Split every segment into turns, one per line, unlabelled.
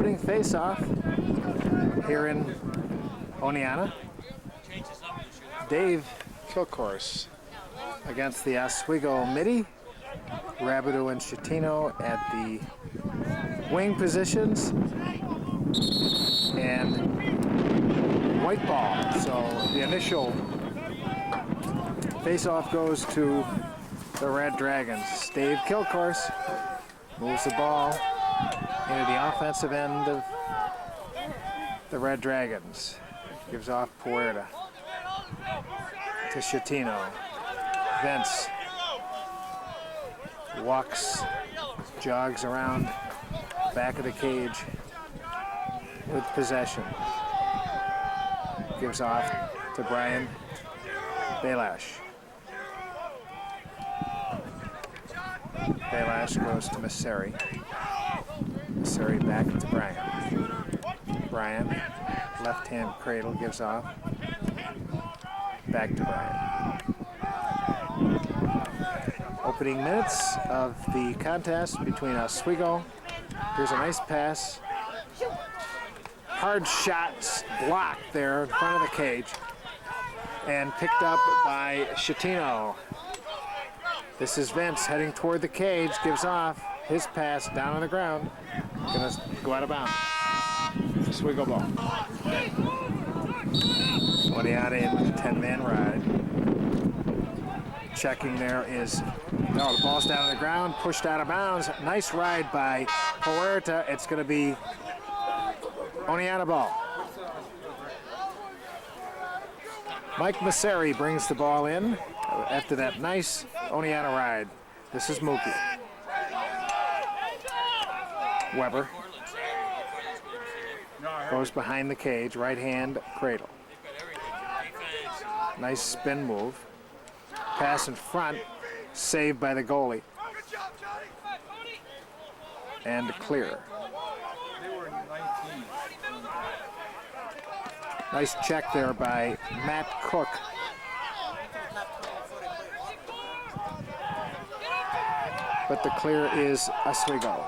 opening face-off here in Oneonta. Dave Kilcourse against the Oswego Midi. Rabideau and Schettino at the wing positions. And white ball. So the initial face-off goes to the Red Dragons. Dave Kilcourse moves the ball into the offensive end of the Red Dragons. Gives off Puerta to Schettino. Vince walks, jogs around back of the cage with possession. Gives off to Brian Belash. Belash goes to Masseri. Masseri back to Brian. Brian, left-hand cradle, gives off. Back to Brian. Opening minutes of the contest between Oswego. Here's a nice pass. Hard shots blocked there in front of the cage. And picked up by Schettino. This is Vince heading toward the cage, gives off his pass down on the ground. Gonna go out of bounds. Oswego ball. Oneonta in with a 10-man ride. Checking there is, no, the ball's down on the ground, pushed out of bounds. Nice ride by Puerta. It's gonna be Oneonta ball. Mike Masseri brings the ball in after that nice Oneonta ride. This is Mookie. Weber goes behind the cage, right hand cradle. Nice spin move. Pass in front, saved by the goalie. And clear. Nice check there by Matt Cook. But the clear is Oswego.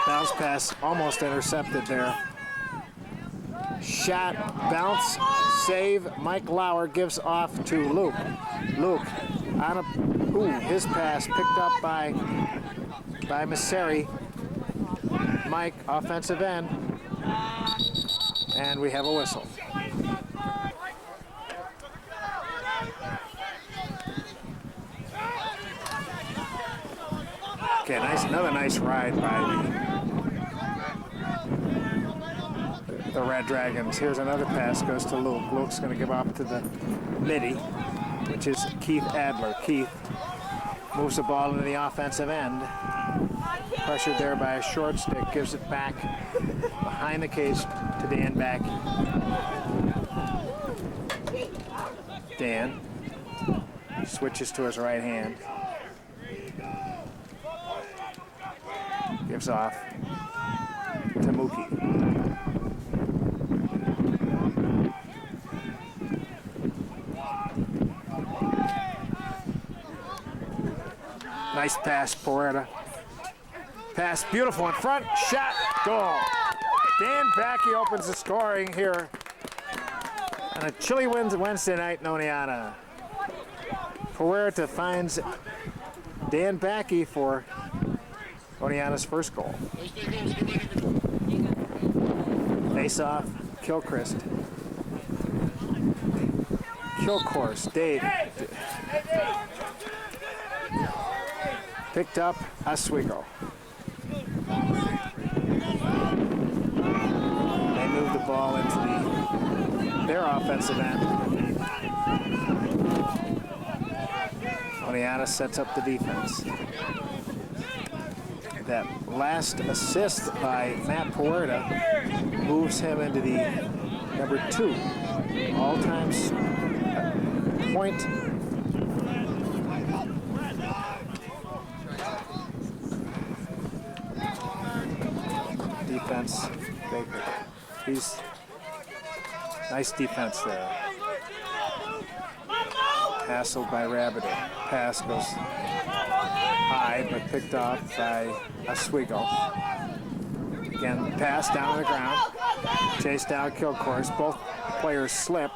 Bounce pass almost intercepted there. Shot, bounce, save. Mike Lauer gives off to Luke. Luke on a, his pass picked up by Masseri. Mike, offensive end. And we have a whistle. Okay, another nice ride by the Red Dragons. Here's another pass, goes to Luke. Luke's going to give up to the midi, which is Keith Adler. Keith moves the ball into the offensive end. Pressured there by a short stick, gives it back behind the cage to Dan Back. Dan switches to his right hand. Gives off to Mookie. Nice pass, Puerta. Pass, beautiful in front, shot, goal. Dan Backey opens the scoring here on a chilly Wednesday night in Oneonta. Puerta finds Dan Backey for Oneonta's first goal. Face-off, Kilcourse. Dave. Picked up Oswego. They move the ball into their offensive end. Oneonta sets up the defense. That last assist by Matt Puerta moves him into the number 2 all-time point defense. Baker. He's nice defense there. Hassled by Rabideau. Pass goes high, but picked off by Oswego. Again, pass down to the ground. Chase down Kilcourse. Both players slip.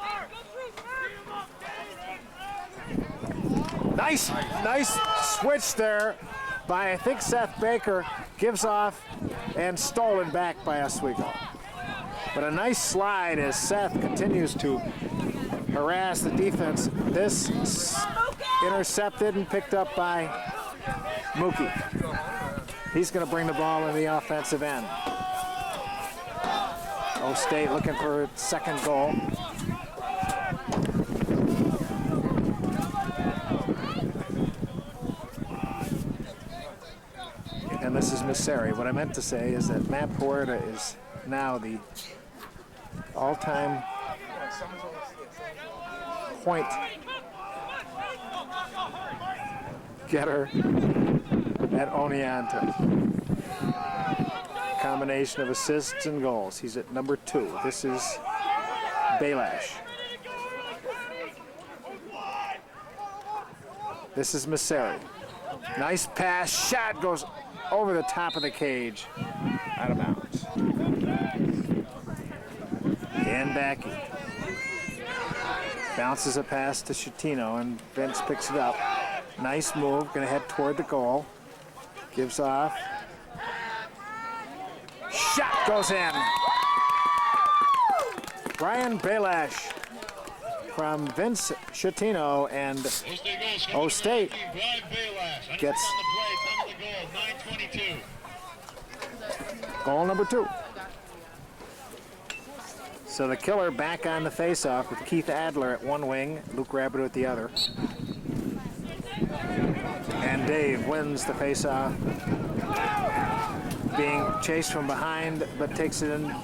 Nice switch there by, I think, Seth Baker. Gives off and stolen back by Oswego. But a nice slide as Seth continues to harass the defense. This intercepted and picked up by Mookie. He's going to bring the ball in the offensive end. O-State looking for its second goal. And this is Misseri. What I meant to say is that Matt Puerta is now the all-time point getter at Oneonta. Combination of assists and goals. He's at number 2. This is Belash. This is Misseri. Nice pass, shot goes over the top of the cage, out of bounds. Dan Backey bounces a pass to Schettino, and Vince picks it up. Nice move, gonna head toward the goal. Gives off. Shot goes in. Brian Belash from Vince Schettino, and O-State gets goal number 2. So the killer back on the faceoff with Keith Adler at one wing, Luke Rabideau at the other. And Dave wins the faceoff, being chased from behind, but takes it in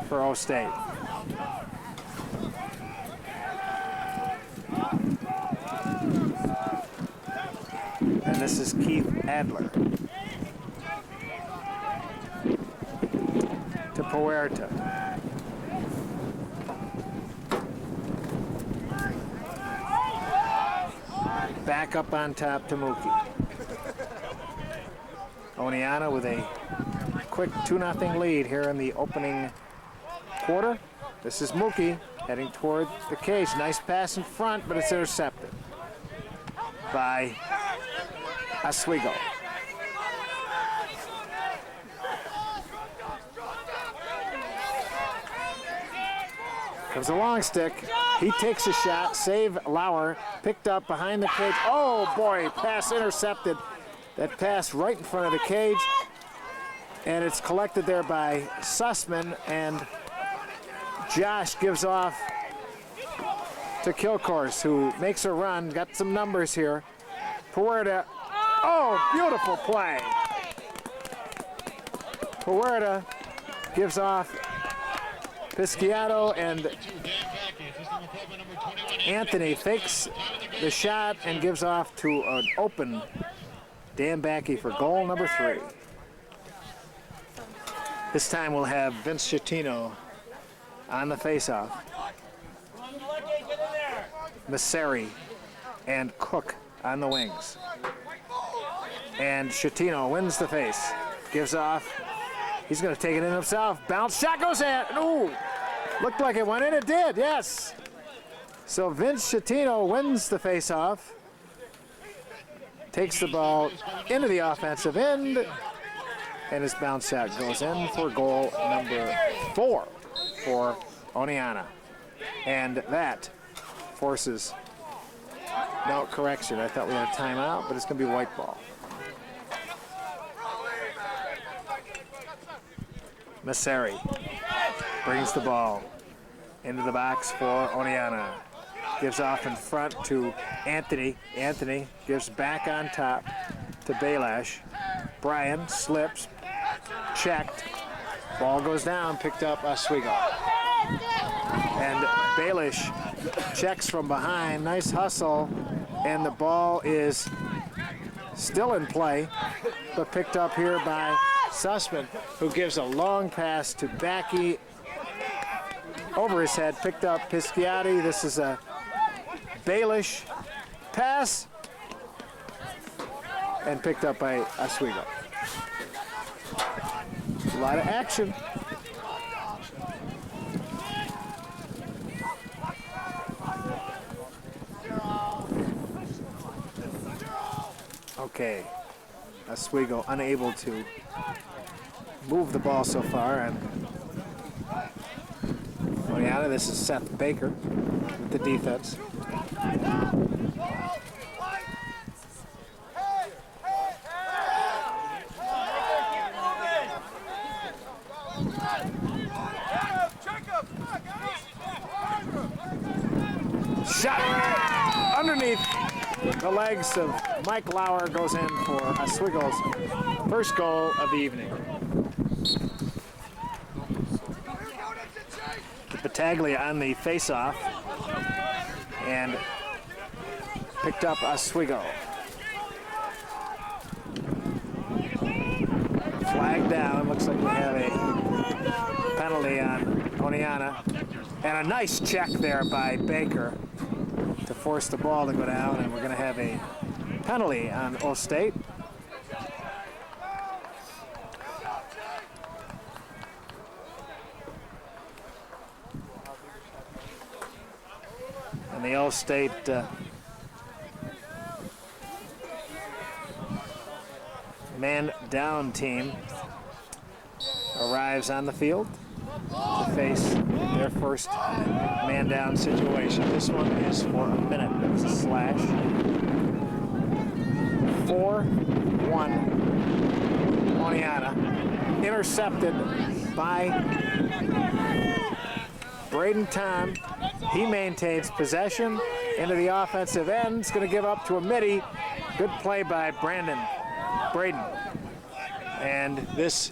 for O-State. And this is Keith Adler. To Puerta. Back up on top to Mookie. Oneonta with a quick 2-0 lead here in the opening quarter. This is Mookie heading toward the cage. Nice pass in front, but it's intercepted by Oswego. Comes a long stick. He takes a shot. Save Lauer. Picked up behind the cage. Oh boy, pass intercepted. That pass right in front of the cage. And it's collected there by Sussman, and Josh gives off to Kilcourse, who makes a run. Got some numbers here. Puerta. Oh, beautiful play. Puerta gives off Pisciato, and Anthony fakes the shot and gives off to an open Dan Backey for goal number 3. This time we'll have Vince Schettino on the faceoff. Misseri and Cook on the wings. And Schettino wins the face. Gives off. He's going to take it in himself. Bounce shot goes in. Ooh, looked like it went in. It did, yes. So Vince Schettino wins the faceoff. Takes the ball into the offensive end. And his bounce shot goes in for goal number 4 for Oneonta. And that forces, no correction. I thought we had a timeout, but it's going to be white ball. Misseri brings the ball into the box for Oneonta. Gives off in front to Anthony. Anthony gives back on top to Belash. Brian slips, checked. Ball goes down, picked up Oswego. And Belash checks from behind. Nice hustle. And the ball is still in play, but picked up here by Sussman, who gives a long pass to Backey. Over his head, picked up Pisciati. This is a Belash pass, and picked up by Oswego. A lot of action. Okay, Oswego unable to move the ball so far, and Oneonta, this is Seth Baker with the defense. Shot underneath the legs of Mike Lauer, goes in for Oswego's first goal of the evening. Battaglia on the face-off and picked up Oswego. Flag down. Looks like we have a penalty on Oneonta. And a nice check there by Baker to force the ball to go down, and we're going to have a penalty on O State. And the O State man down team arrives on the field to face their first man down situation. This one is for a minute. It's a slash. 4-1 Oneonta. Intercepted by Braden Tom. He maintains possession into the offensive end. It's going to give up to a midi. Good play by Braden. And this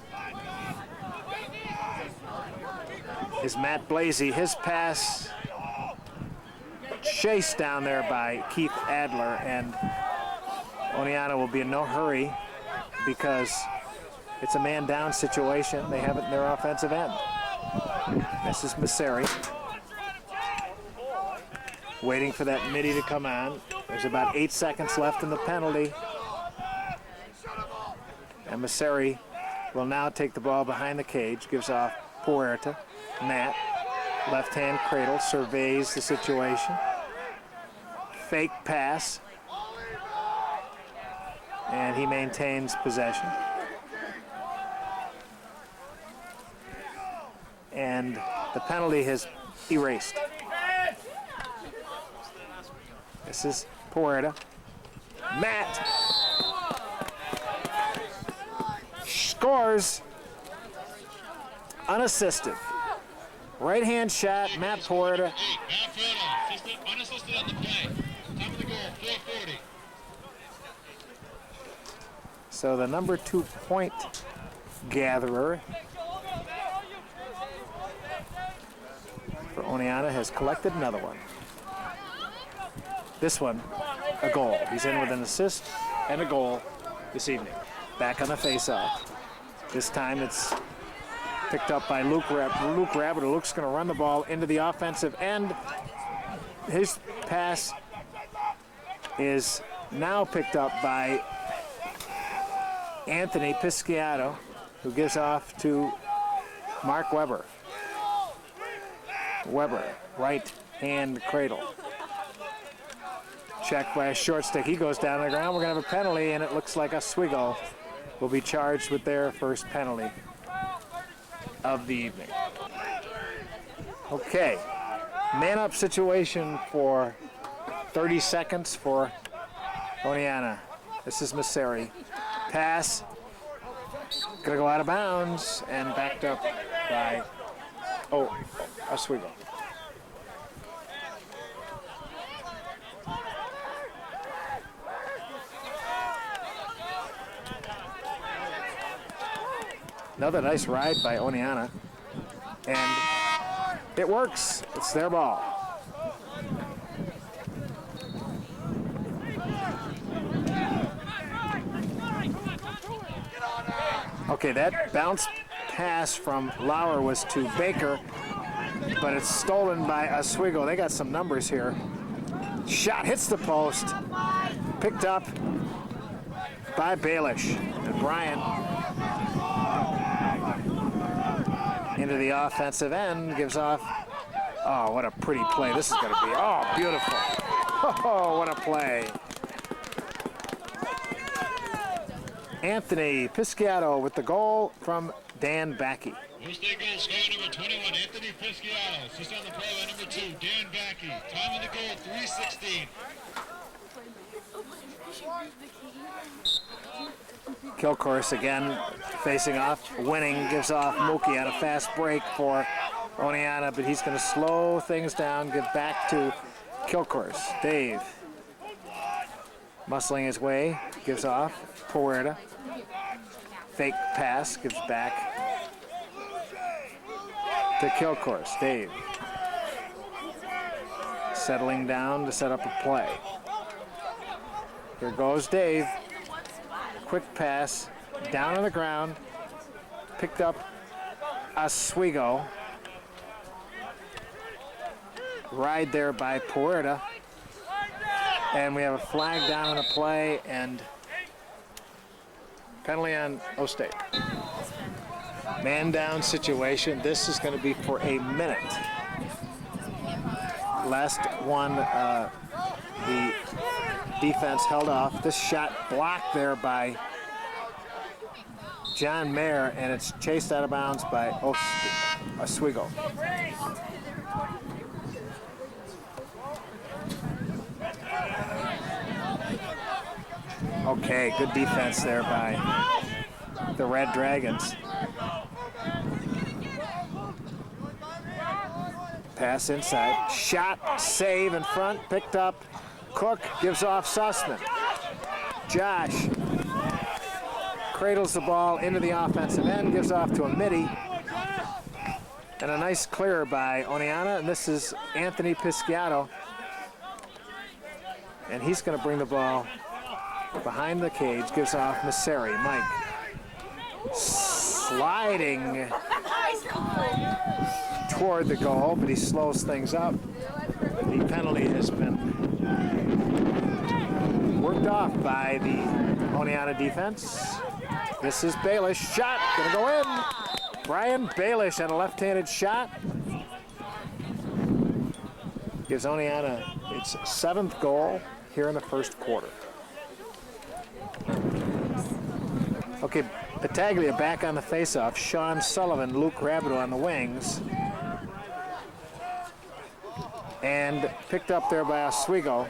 is Matt Blasey. His pass chased down there by Keith Adler, and Oneonta will be in no hurry because it's a man down situation. They have it in their offensive end. This is Masseri waiting for that midi to come on. There's about 8 seconds left in the penalty. And Masseri will now take the ball behind the cage, gives off Puerta. Matt, left-hand cradle, surveys the situation. Fake pass. And he maintains possession. And the penalty has erased. This is Puerta. Matt scores unassisted. Right-hand shot, Matt Puerta. Unassisted on the play. Top of the goal, 440. So the number 2 point gatherer for Oneonta has collected another one. This one, a goal. He's in with an assist and a goal this evening. Back on the face-off. This time it's picked up by Luke Rabbit. Luke's going to run the ball into the offensive end. His pass is now picked up by Anthony Pisciato, who gives off to Mark Weber. Weber, right-hand cradle. Check by a short stick. He goes down to the ground. We're going to have a penalty, and it looks like Oswego will be charged with their first penalty of the evening. Okay, man-up situation for 30 seconds for Oneonta. This is Masseri. Pass, gonna go out of bounds, and backed up by, Oswego. Another nice ride by Oneonta, and it works. It's their ball. Okay, that bounce pass from Lauer was to Baker, but it's stolen by Oswego. They got some numbers here. Shot hits the post, picked up by Baelish. And Brian into the offensive end, gives off. Oh, what a pretty play. This is going to be, oh, beautiful. Oh, what a play. Anthony Pisciato with the goal from Dan Backey.
Oswego scorer number 21, Anthony Pisciato. Assist on the play by number 2, Dan Backey. Time on the goal, 3:16.
Kilcourse again facing off, winning, gives off Mookie on a fast break for Oneonta, but he's going to slow things down, give back to Kilcourse. Dave muscling his way, gives off, Puerta. Fake pass, gives back to Kilcourse. Dave settling down to set up a play. Here goes Dave. Quick pass, down on the ground, picked up Oswego. Ride there by Puerta. And we have a flag down on a play and penalty on O-State. Man down situation. This is going to be for a minute. Last one, the defense held off. This shot blocked there by John Mayer, and it's chased out of bounds by Oswego. Okay, good defense there by the Red Dragons. Pass inside, shot, save in front, picked up. Cook gives off Sussman. Josh cradles the ball into the offensive end, gives off to a midi. And a nice clear by Oneonta, and this is Anthony Pisciato. And he's going to bring the ball behind the cage, gives off Messeri. Mike sliding toward the goal, but he slows things up. The penalty has been worked off by the Oneonta defense. This is Baelish, shot, gonna go in. Brian Baelish on a left-handed shot. Gives Oneonta its 7th goal here in the first quarter. Okay, Battaglia back on the faceoff. Sean Sullivan, Luke Rabideau on the wings. And picked up there by Oswego.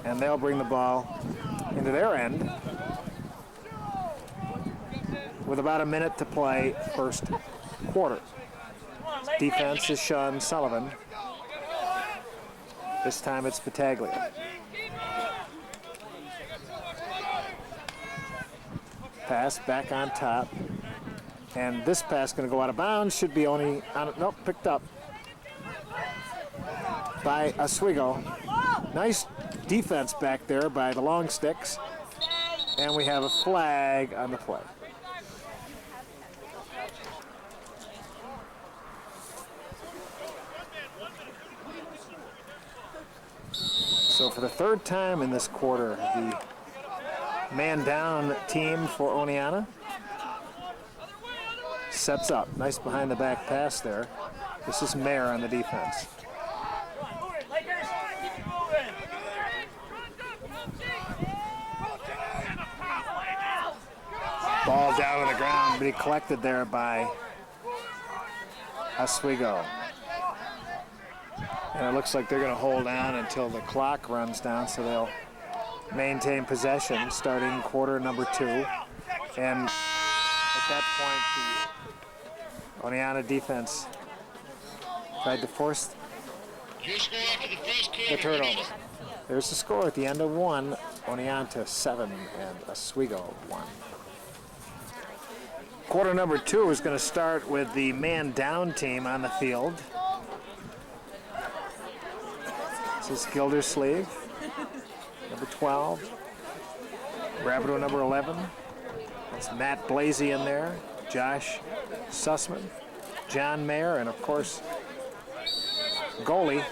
And they'll bring the ball into their end with about a minute to play first quarter. Defense is Sean Sullivan. This time it's Battaglia. Pass back on top. And this pass going to go out of bounds. Should be only on it. Nope, picked up by Oswego. Nice defense back there by the long sticks. And we have a flag on the play. So for the 3rd time in this quarter, the man down team for Oneonta sets up. Nice behind the back pass there. This is Mayer on the defense. Ball down on the ground, but he collected there by Oswego. And it looks like they're going to hold on until the clock runs down, so they'll maintain possession starting quarter number 2. And at that point, the Oneonta defense tried to force the turnover. There's the score at the end of 1, Oneonta 7 and Oswego 1. Quarter number 2 is going to start with the man down team on the field. This is Gildersleeve, number 12. Rabideau, number 11. That's Matt Blasey in there. Josh Sussman, John Mayer, and of course, goalie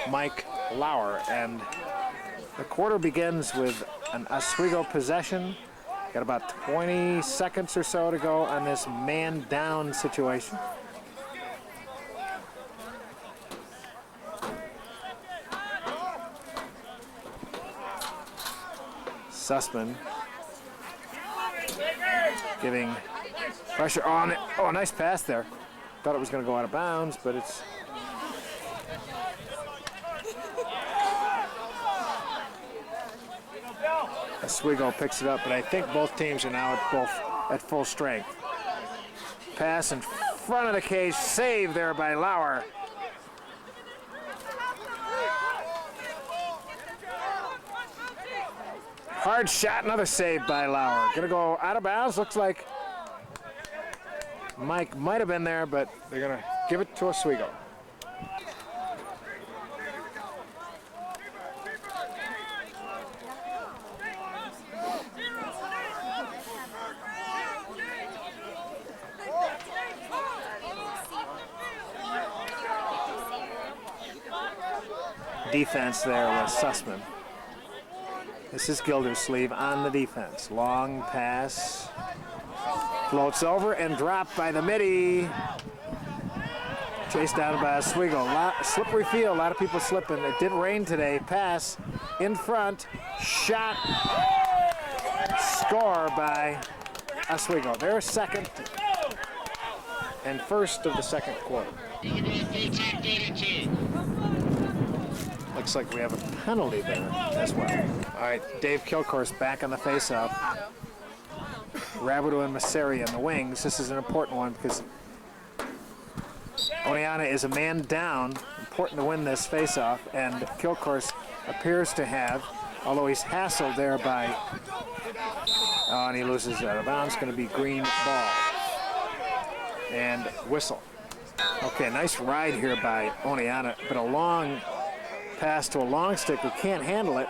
Mike Lauer. And the quarter begins with an Oswego possession Got about 20 seconds or so to go on this man down situation. Sussman giving pressure on it. Oh, a nice pass there. Thought it was going to go out of bounds, but it's... Oswego picks it up, but I think both teams are now at full strength. Pass in front of the cage, save there by Lauer. Hard shot, another save by Lauer. Gonna go out of bounds, looks like Mike might have been there, but they're gonna give it to Oswego. Defense there was Sussman. This is Gildersleeve on the defense. Long pass. Floats over and dropped by the midi. Chased down by Oswego. Slippery field, a lot of people slipping. It did rain today. Pass in front. Shot. Score by Oswego. Their second and first of the second quarter. Looks like we have a penalty there as well. All right, Dave Kilcourse back on the faceoff. Rabideau and Masseri on the wings. This is an important one because Oneonta is a man down. Important to win this faceoff, and Kilcourse appears to have, although he's hassled there by, oh, and he loses out of bounds. Going to be green ball and whistle. Okay, nice ride here by Oneonta, but a long pass to a long stick who can't handle it,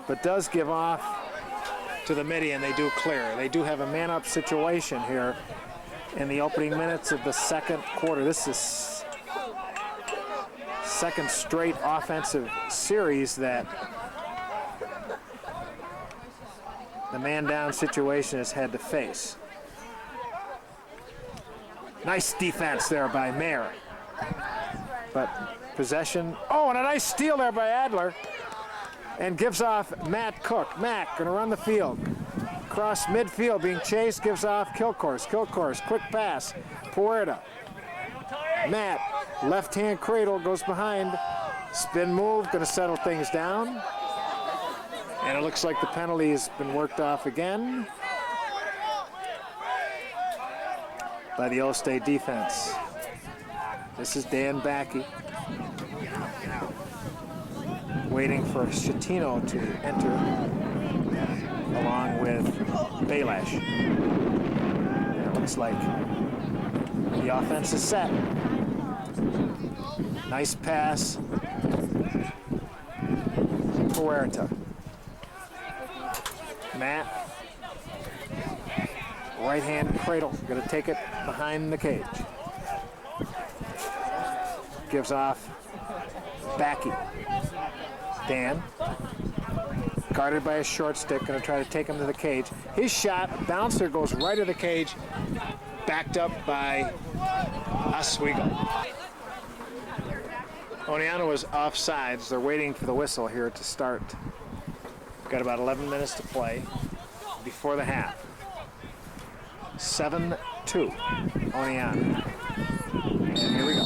but does give off to the midi, and they do clear. They do have a man-up situation here in the opening minutes of the second quarter. This is second straight offensive series that the man-down situation has had to face. Nice defense there by Mayer, but possession. Oh, and a nice steal there by Adler, and gives off Matt Cook. Matt gonna run the field. Across midfield, being chased, gives off Kilcourse. Kilcourse, quick pass. Puerta. Matt, left-hand cradle, goes behind. Spin move, gonna settle things down. And it looks like the penalty has been worked off again by the All State defense. This is Dan Backey, waiting for Schettino to enter, along with Baylash. And it looks like the offense is set. Nice pass. Puerta. Matt. Right-hand cradle. Gonna take it behind the cage. Gives off Backey. Dan, guarded by a short stick, going to try to take him to the cage. His shot, bouncer, goes right to the cage, backed up by Oswego. Oneonta was offsides. They're waiting for the whistle here to start. Got about 11 minutes to play before the half. 7-2, Oneonta. And here we go.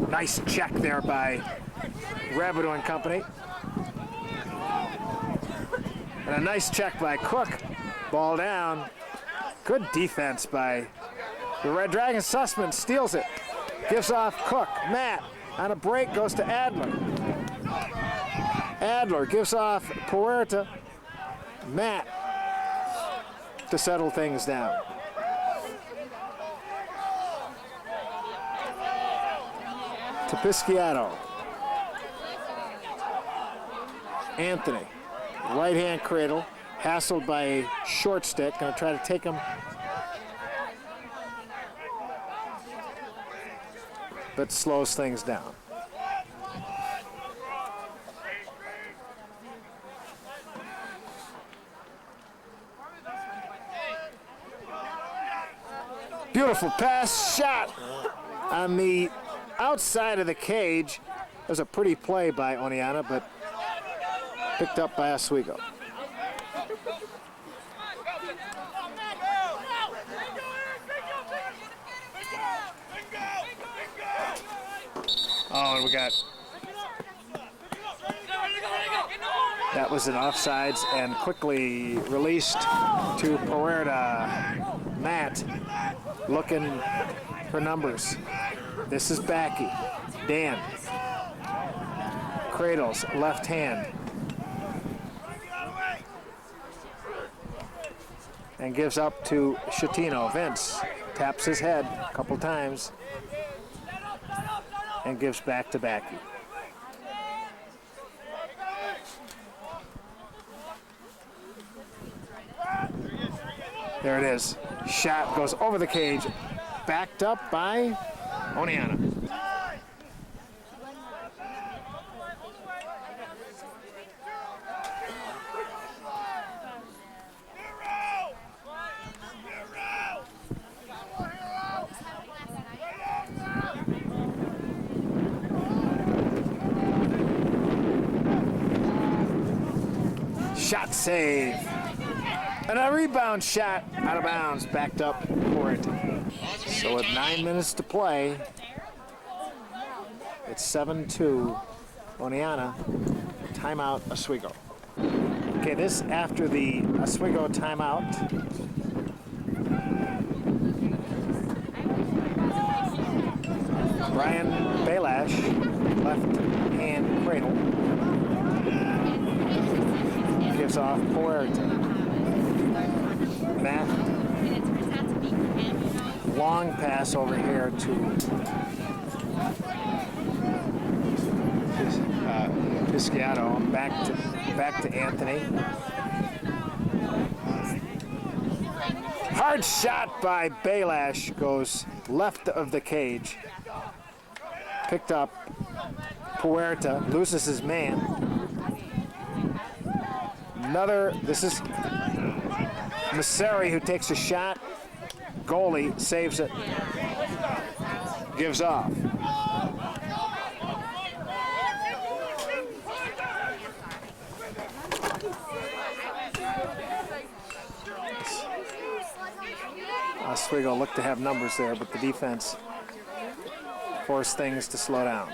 Nice check there by Rabideau and company. And a nice check by Cook. Ball down. Good defense by the Red Dragon. Sussman steals it. Gives off Cook. Matt on a break goes to Adler. Adler gives off Puerta. Matt to settle things down. To Pisciato. Anthony, right-hand cradle, hassled by a short stick, gonna try to take him, but slows things down. Beautiful pass, shot on the outside of the cage. It was a pretty play by Oneonta, but picked up by Oswego. Oh, and we got... That was an offsides and quickly released to Puerta. Matt looking for numbers. This is Backy. Dan. Cradles, left hand. And gives up to Schettino. Vince taps his head a couple times and gives back to Backy. There it is. Shot goes over the cage. Backed up by Oneonta. Shot save. And a rebound shot out of bounds, backed up for it. So with 9 minutes to play, it's 7-2 Oneonta. Timeout Oswego. Okay, this after the Oswego timeout. Brian Balash, left hand cradle. Gives off Puerta. Matt, long pass over here to Pisciato. Back to Anthony. Hard shot by Balash, goes left of the cage. Picked up. Puerta loses his man. This is Masseri who takes a shot. Goalie saves it. Gives off. Oswego looked to have numbers there, but the defense forced things to slow down.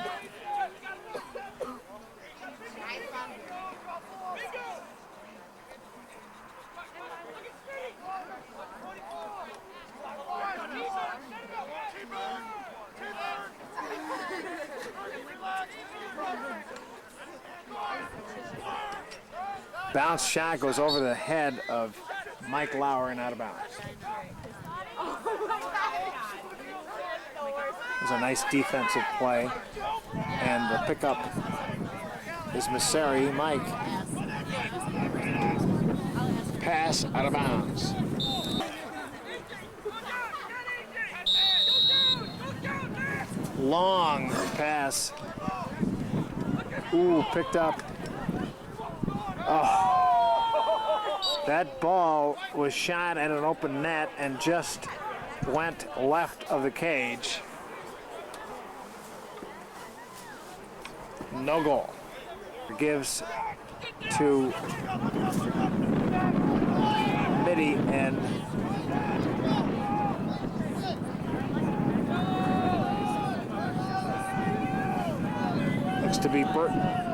Bounce shot goes over the head of Mike Lauer and out of bounds. It was a nice defensive play. And the pickup is Masseri. Mike. Pass out of bounds. Long pass. Ooh, picked up. Oh, that ball was shot at an open net and just went left of the cage. No goal. Gives to Mitty and looks to be Burton.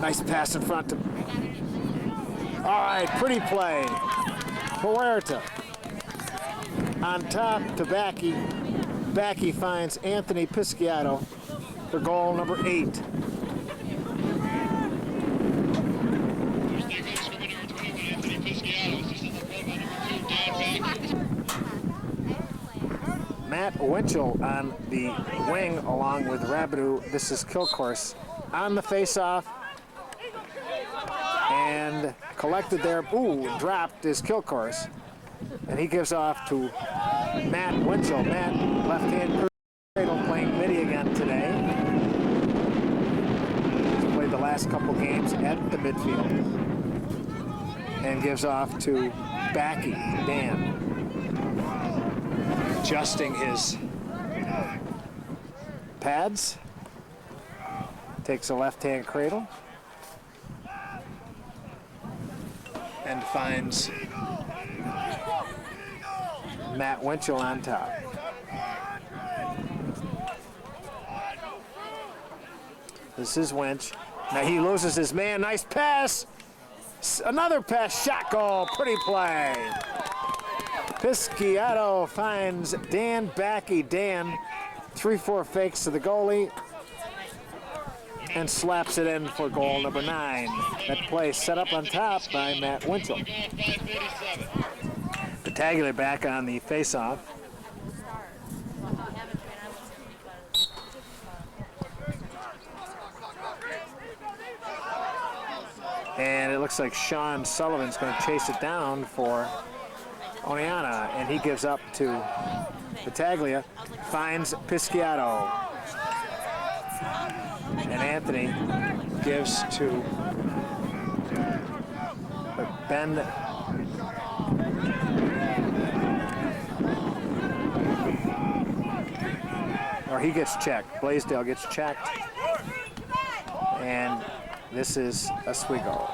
Nice pass in front. All right, pretty play. Puerta on top to Backy. Backy finds Anthony Pisciato for goal number 8. Matt Winchell on the wing along with Rabideau. This is Kilcourse on the face-off. And collected there. Ooh, dropped is Kilcourse. And he gives off to Matt Winchell. Matt, left-hand cradle, playing midi again today. He's played the last last couple games at the midfield. And gives off to Backy, Dan. Adjusting his pads. Takes a left-hand cradle. And finds Matt Winchell on top. This is Winch. Now he loses his man. Nice pass. Another pass. Shot goal. Pretty play. Pisciato finds Dan Backy. Dan, 3-4 fakes to the goalie and slaps it in for goal number 9. That play set up on top by Matt Winchell. Battaglia back on the face-off. And it looks like Sean Sullivan's going to chase it down for Oneonta, and he gives up to Battaglia, finds Pisciato. And Anthony gives to Ben. Or he gets checked. Blaisdell gets checked. And this is Oswego.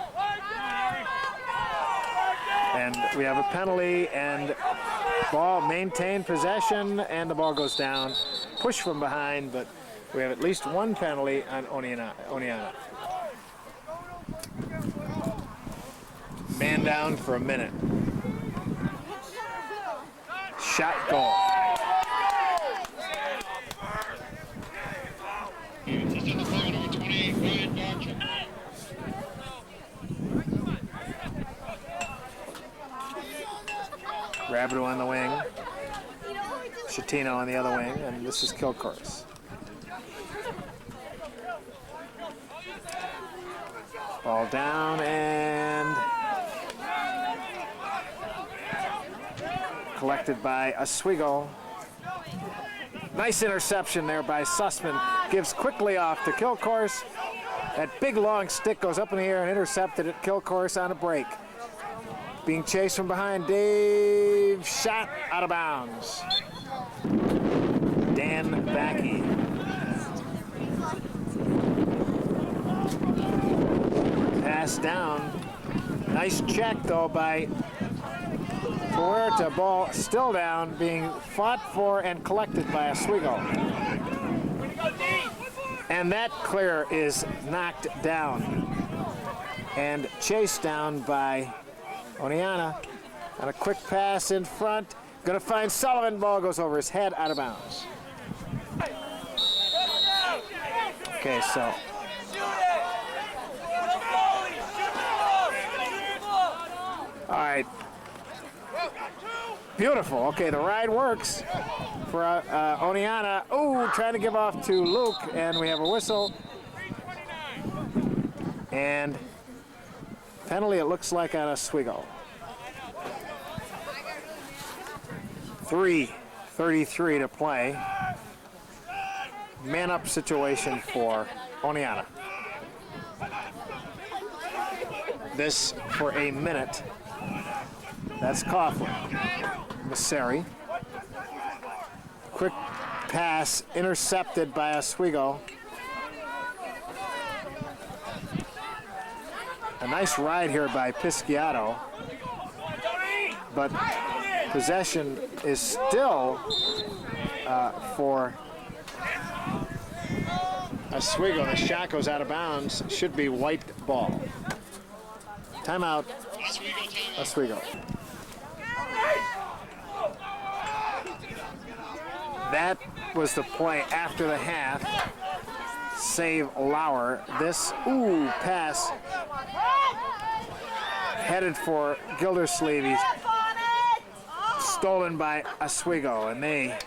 And we have a penalty, and ball maintained possession, and the ball goes down. Push from behind, but we have at least one penalty on Oneonta. Man down for a minute. Shot goal. Rabideau on the wing. Chatino on the other wing, and this is Kilcourse. Ball down and collected by Oswego. Nice interception there by Sussman. Gives quickly off to Kilcourse. That big long stick goes up in the air and intercepted at Kilcourse on a break. Being chased from behind, Dave, shot out of bounds. Dan Backy. Pass down. Nice check though by Puerta. Ball still down, being fought for and collected by Oswego. And that clear is knocked down and chased down by Oneonta. On a quick pass in front. Gonna find Sullivan. Ball goes over his head, out of bounds. Okay, so all right. Beautiful. Okay, the ride works for Oneonta. Ooh, trying to give off to Luke, and we have a whistle. And penalty, it looks like, on Oswego. 3:33 to play. Man-up situation for Oneonta. This for a minute. That's Coughlin. Masseri. Quick pass intercepted by Oswego. A nice ride here by Pisciato. But possession is still for Oswego. The shot goes out of bounds. Should be white ball. Timeout. Oswego. That was the play after the half. Save Lauer. This, pass headed for Gildersleeve. He's stolen by Oswego, and they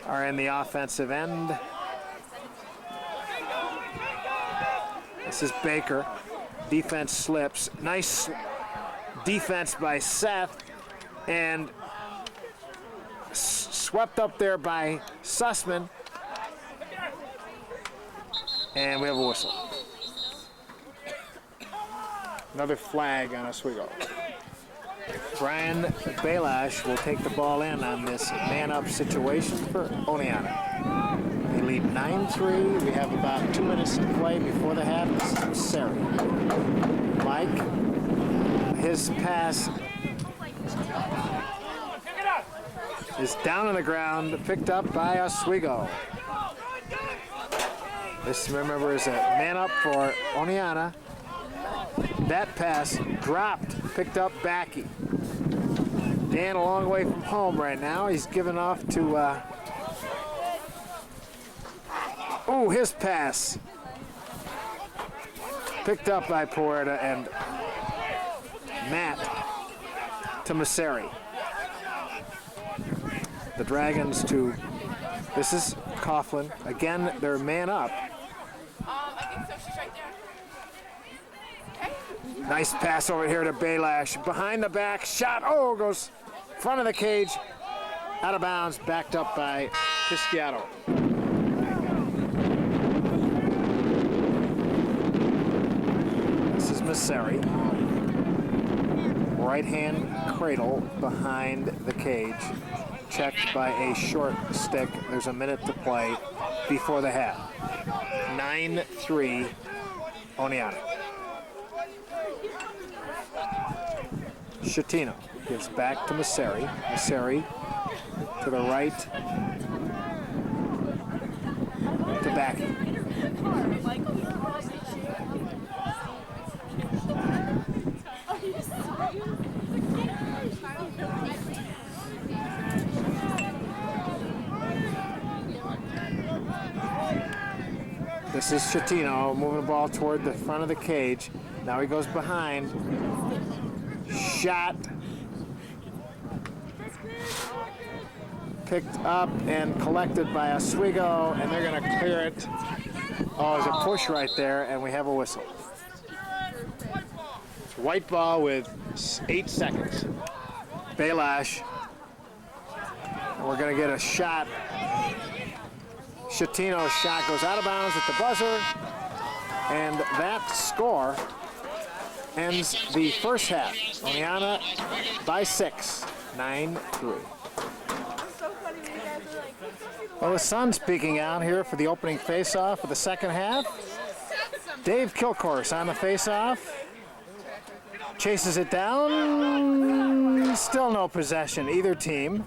are in the offensive end. This is Baker. Defense slips. Nice defense by Seth, and swept up there by Sussman. And we have a whistle. Another flag on Oswego. Brian Belash will take the ball in on this man-up situation for Oneonta. They lead 9-3. We have about 2 minutes to play before the half. This is Sari. Mike, his pass is down on the ground, picked up by Oswego. This, remember, is a man-up for Oneonta. That pass dropped, picked up Backy. Dan a long way from home right now. He's given off to, his pass. Picked up by Puerta and Matt to Masseri. The Dragons to, this is Coughlin. Again, they're man up.
I think so. She's right there. Okay.
Nice pass over here to Belash. Behind the back, shot. Oh, goes front of the cage. Out of bounds, backed up by Pisciato. This is Masseri. Right hand cradle behind the cage. Checked by a short stick. There's a minute to play before the half. 9-3 Oneonta. Schettino gives back to Masseri. Masseri to the right to Backy. This is Schettino moving the ball toward the front of the cage. Now he goes behind. Shot. Picked up and collected by Oswego, and they're going to clear it. Oh, there's a push right there, and we have a whistle. It's white ball with 8 seconds. Belash. And we're going to get a shot. Schettino's shot goes out of bounds at the buzzer, and that score ends the first half. Oneonta by 6, 9-3. Well, the sun's peeking out here for the opening face-off of the second half. Dave Kilcourse on the face-off. Chases it down. Still no possession, either team.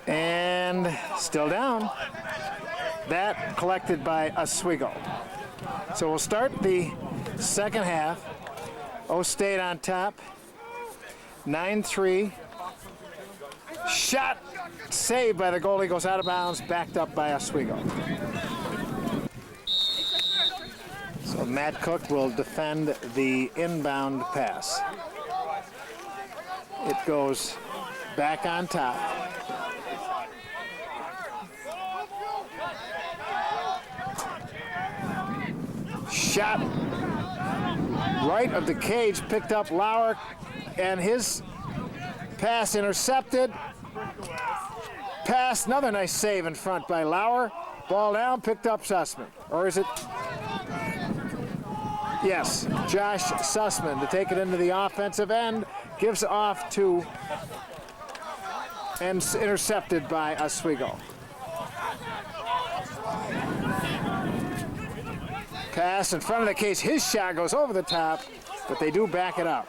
And still down. That collected by Oswego. So we'll start the second half. O-State on top. 9-3. Shot saved by the goalie, goes out of bounds, backed up by Oswego. So Matt Cook will defend the inbound pass. It goes back on top. Shot right of the cage, picked up Lauer, and his pass intercepted. Pass, another nice save in front by Lauer. Ball down, picked up Sussman. Or is it? Yes, Josh Sussman to take it into the offensive end. Gives off to, and intercepted by Oswego. Pass in front of the cage. His shot goes over the top, but they do back it up.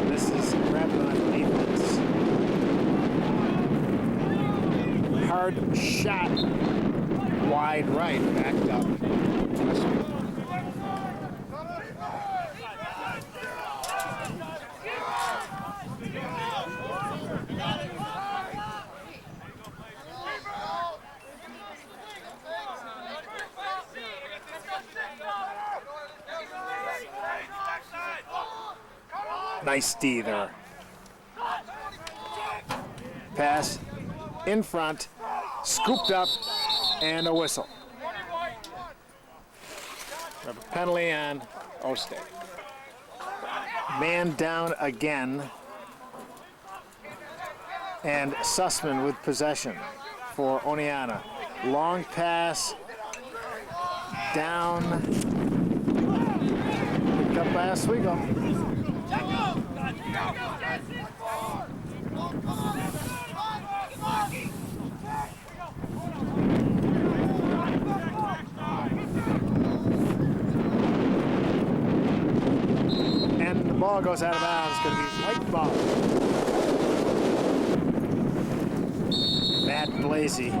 This is grabbing on defense. Hard shot, wide right, backed up. Nice D there. Pass in front, scooped up, and a whistle. We have a penalty on O-State. Man down again. And Sussman with possession for Oneonta. Long pass down. Picked up by Oswego. And the ball goes out of bounds. It's going to be white ball. Matt Blasey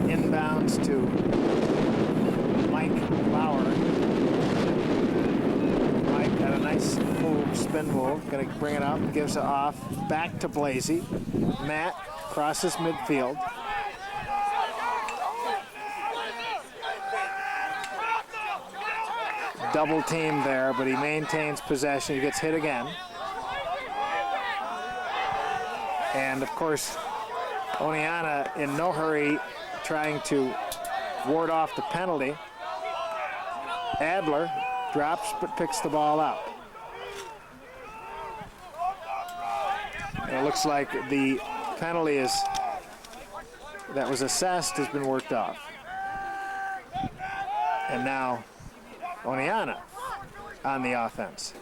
inbounds to Mike Lauer. Mike got a nice move, spin move. Going to bring it up, gives it off. Back to Blasey. Matt crosses midfield. Double team there, but he maintains possession. He gets hit again. And of course, Oneonta in no hurry trying to ward off the penalty. Adler drops but picks the ball up. And it looks like the penalty that was assessed has been worked off. And now Oneonta on the offense.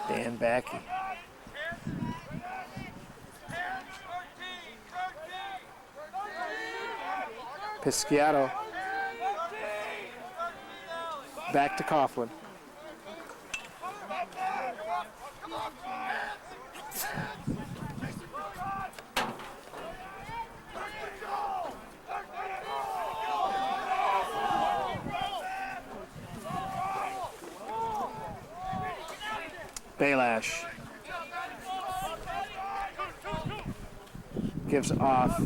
Dan Backey. Pisciato. Back to Coughlin. Baylash gives off.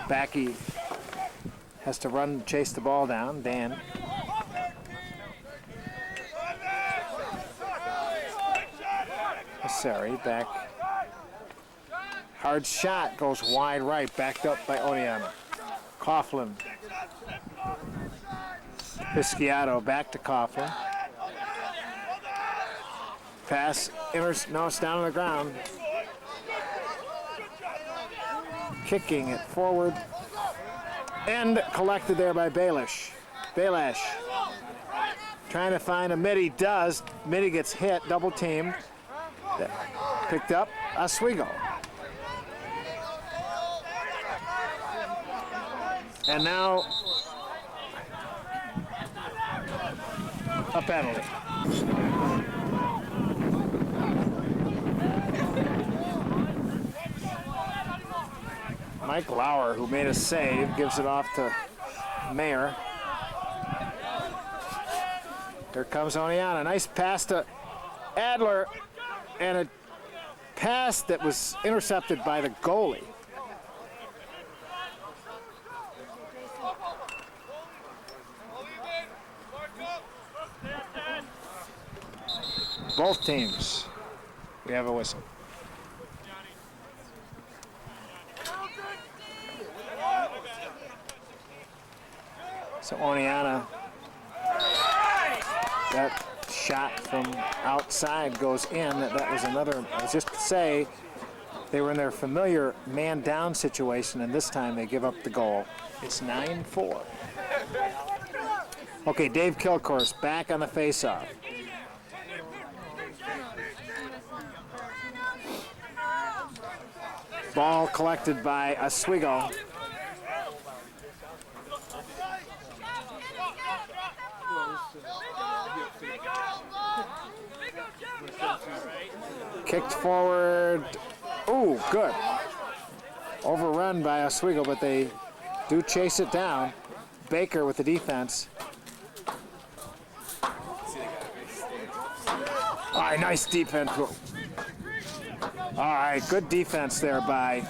Backey has to run, chase the ball down. Dan. Sorry, back. Hard shot goes wide right, backed up by Oneonta. Coughlin. Pisciato back to Coughlin. Pass, no, it's down on the ground. Kicking it forward. And collected there by Baylash. Baylash trying to find a mid. He does. Mid gets hit, double teamed. Picked up Oswego. And now a penalty. Mike Lauer, who made a save, gives it off to Mayer. Here comes Oneonta. Nice pass to Adler, and a pass that was intercepted by the goalie. Both teams, we have a whistle. So Oneonta, that shot from outside goes in. That was another, I was just to say, they were in their familiar man down situation, and this time they give up the goal. It's 9-4. Okay, Dave Kilcourse back on the faceoff. Ball collected by Oswego. Kicked forward. Ooh, good. Overrun by Oswego, but they do chase it down. Baker with the defense. All right, nice defense. All right, good defense there by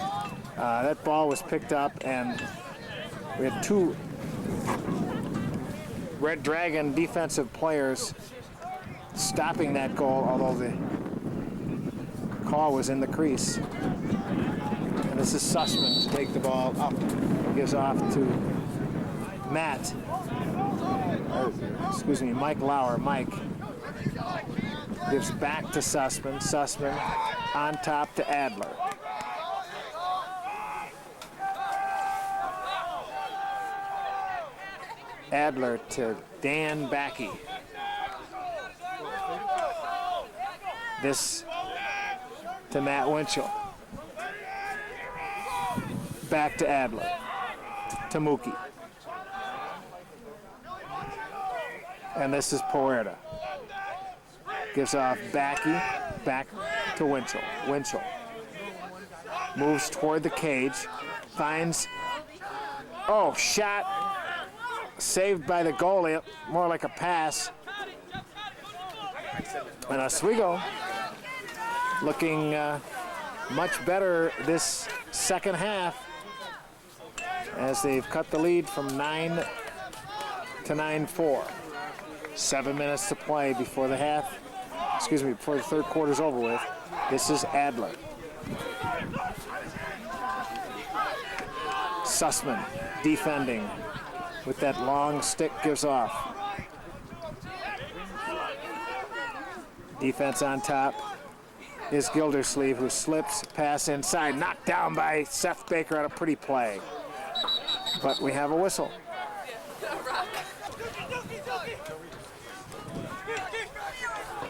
That ball was picked up, and we had two Red Dragon defensive players stopping that goal, although the call was in the crease. And this is Sussman to take the ball up. Gives off to Matt. Excuse me, Mike Lauer. Mike gives back to Sussman. Sussman on top to Adler. Adler to Dan Backey. This to Matt Winchell. Back to Adler. To Mookie. And this is Puerta. Gives off Backey. Back to Winchell. Winchell moves toward the cage. Finds. Oh, shot. Saved by the goalie, more like a pass. And Oswego looking much better this second half as they've cut the lead from 9 to 9-4. 7 minutes to play before the half, before the third quarter's over with. This is Adler. Sussman defending. With that long stick, gives off. Defense on top is Gildersleeve, who slips, pass inside, knocked down by Seth Baker on a pretty play. But we have a whistle.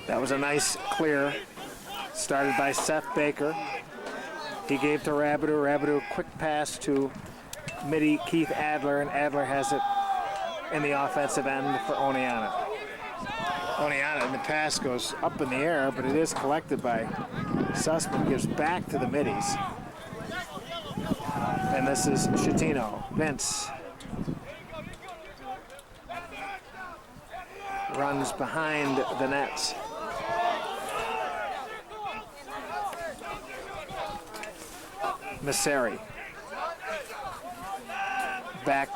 That was a nice clear, started by Seth Baker. He gave to Rabideau. Rabideau, quick pass to Mitty Keith Adler, and Adler has it in the offensive end for Oneonta. Oneonta, and the pass goes up in the air, but it is collected by Sussman, gives back to the Middies. And this is Schettino. Vince runs behind the nets. Messeri. Back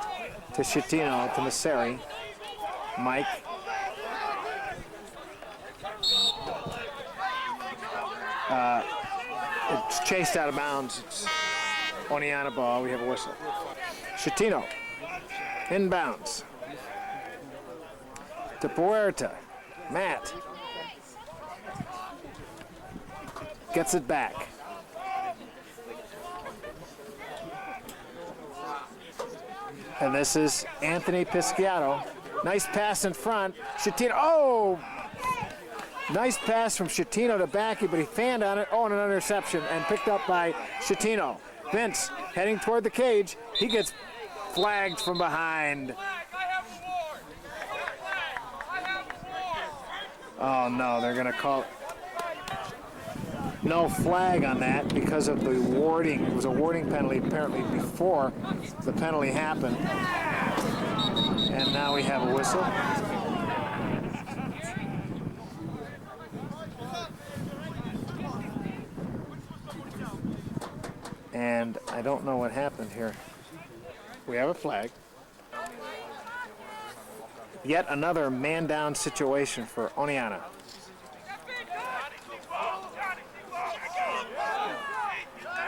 to Schettino, to Messeri. Mike. It's chased out of bounds. It's Oneonta ball. We have a whistle. Schettino. Inbounds. To Puerta. Matt. Gets it back. And this is Anthony Pisciato. Nice pass in front. Schettino. Oh! Nice pass from Schettino to Backey, but he fanned on it. Oh, and an interception, and picked up by Schettino. Vince heading toward the cage. He gets flagged from behind. Oh, no, they're going to call no flag on that because of the warding. It was a warding penalty apparently before the penalty happened. And now we have a whistle. And I don't know what happened here. We have a flag. Yet another man-down situation for Oneonta.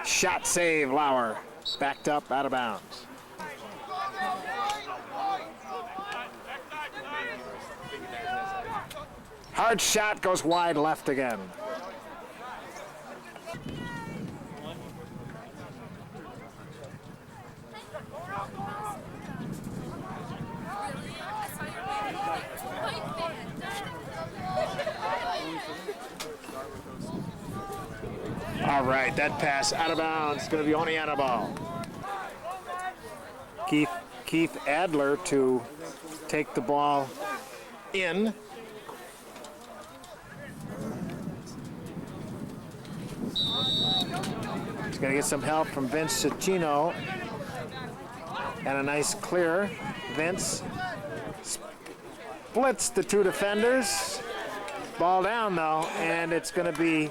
Shot save, Lauer. Backed up, out of bounds. Hard shot goes wide left again. All right, that pass out of bounds. It's going to be Oneonta ball. Keith Adler to take the ball in. He's going to get some help from Vince Schettino. And a nice clear. Vince splits the two defenders. Ball down, though, and it's going to be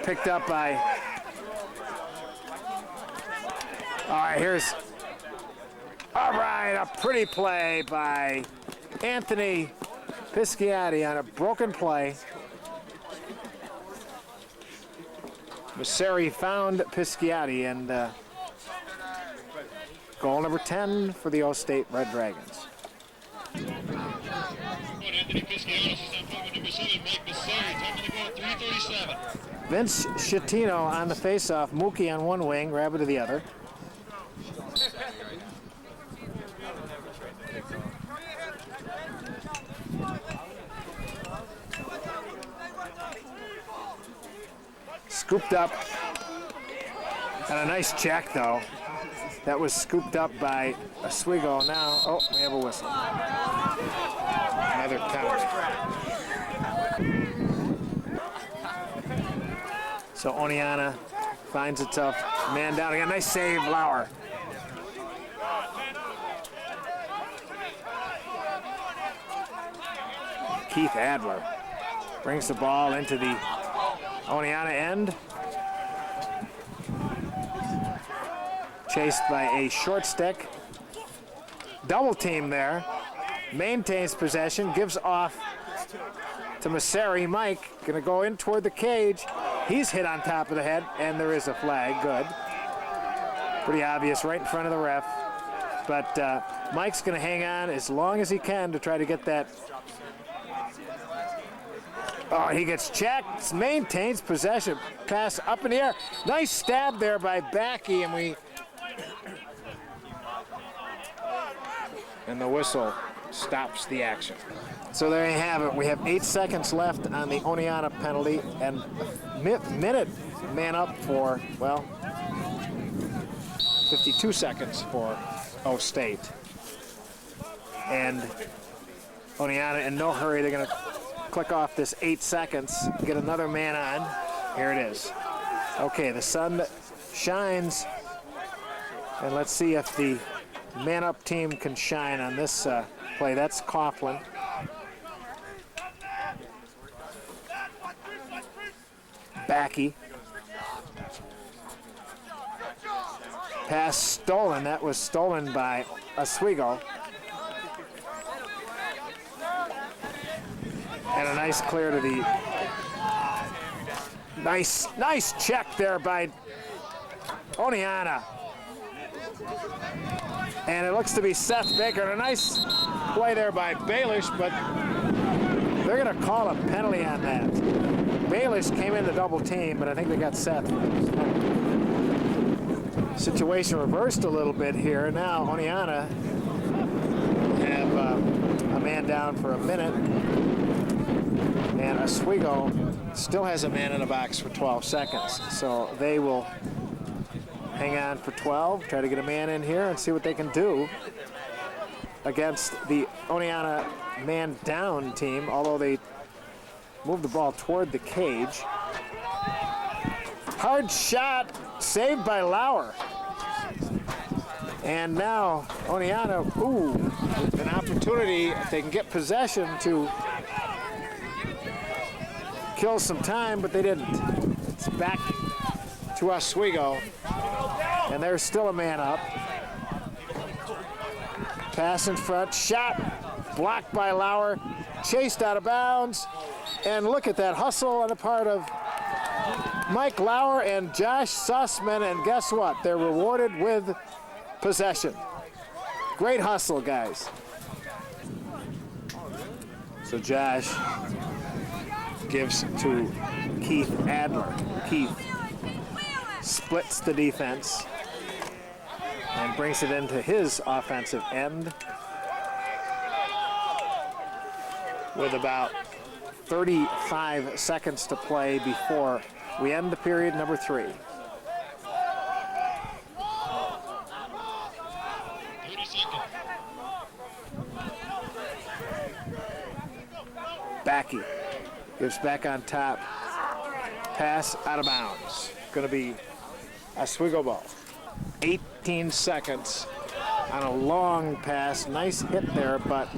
Picked up by, all right, all right, a pretty play by Anthony Pisciati on a broken play. Messeri found Pisciati, and goal number 10 for the O-State Red Dragons.
Anthony Pisciano, system number 7, Mike Messeri, time to go 3:37.
Vince Schettino on the faceoff. Mookie on one wing, Rabbit to the other. Scooped up. And a nice check, though. That was scooped up by Oswego. Now, oh, we have a whistle. Another penalty. So Oneonta finds it tough. Man down again. Nice save, Lauer. Keith Adler brings the ball into the Oneonta end. Chased by a short stick. Double team there. Maintains possession. Gives off to Messeri. Mike gonna go in toward the cage. He's hit on top of the head, and there is a flag. Good. Pretty obvious right in front of the ref. But Mike's gonna hang on as long as he can to try to get that. Oh, he gets checked. Maintains possession. Pass up in the air. Nice stab there by Backey, and the whistle stops the action. So there you have it. We have 8 seconds left on the Oneonta penalty, and minute man up for, well, 52 seconds for O-State. And Oneonta in no hurry. They're going to click off this 8 seconds, get another man on. Here it is. Okay, the sun shines, and let's see if the man-up team can shine on this play. That's Coughlin. Backey. Pass stolen. That was stolen by Oswego. And a nice clear to the... Nice check there by Oneonta. And it looks to be Seth Baker. And a nice play there by Baelish, but they're going to call a penalty on that. Baelish came in the double team, but I think they got Seth. Situation reversed a little bit here. Now Oneonta have a man down for a minute. And Oswego still has a man in the box for 12 seconds. So they will hang on for 12, try to get a man in here and see what they can do against the Oneonta man down team, although they moved the ball toward the cage. Hard shot, saved by Lauer. And now Oneonta, with an opportunity, if they can get possession, to kill some time, but they didn't. It's back to Oswego, and there's still a man up. Pass in front, shot, blocked by Lauer, chased out of bounds, and look at that hustle on the part of Mike Lauer and Josh Sussman, and guess what? They're rewarded with possession. Great hustle, guys. So Josh gives to Keith Adler. Keith splits the defense and brings it into his offensive end with about 35 seconds to play before we end the period number 3. Backey gives back on top. Pass out of bounds. Going to be Oswego ball. 18 seconds on a long pass. Nice hit there, but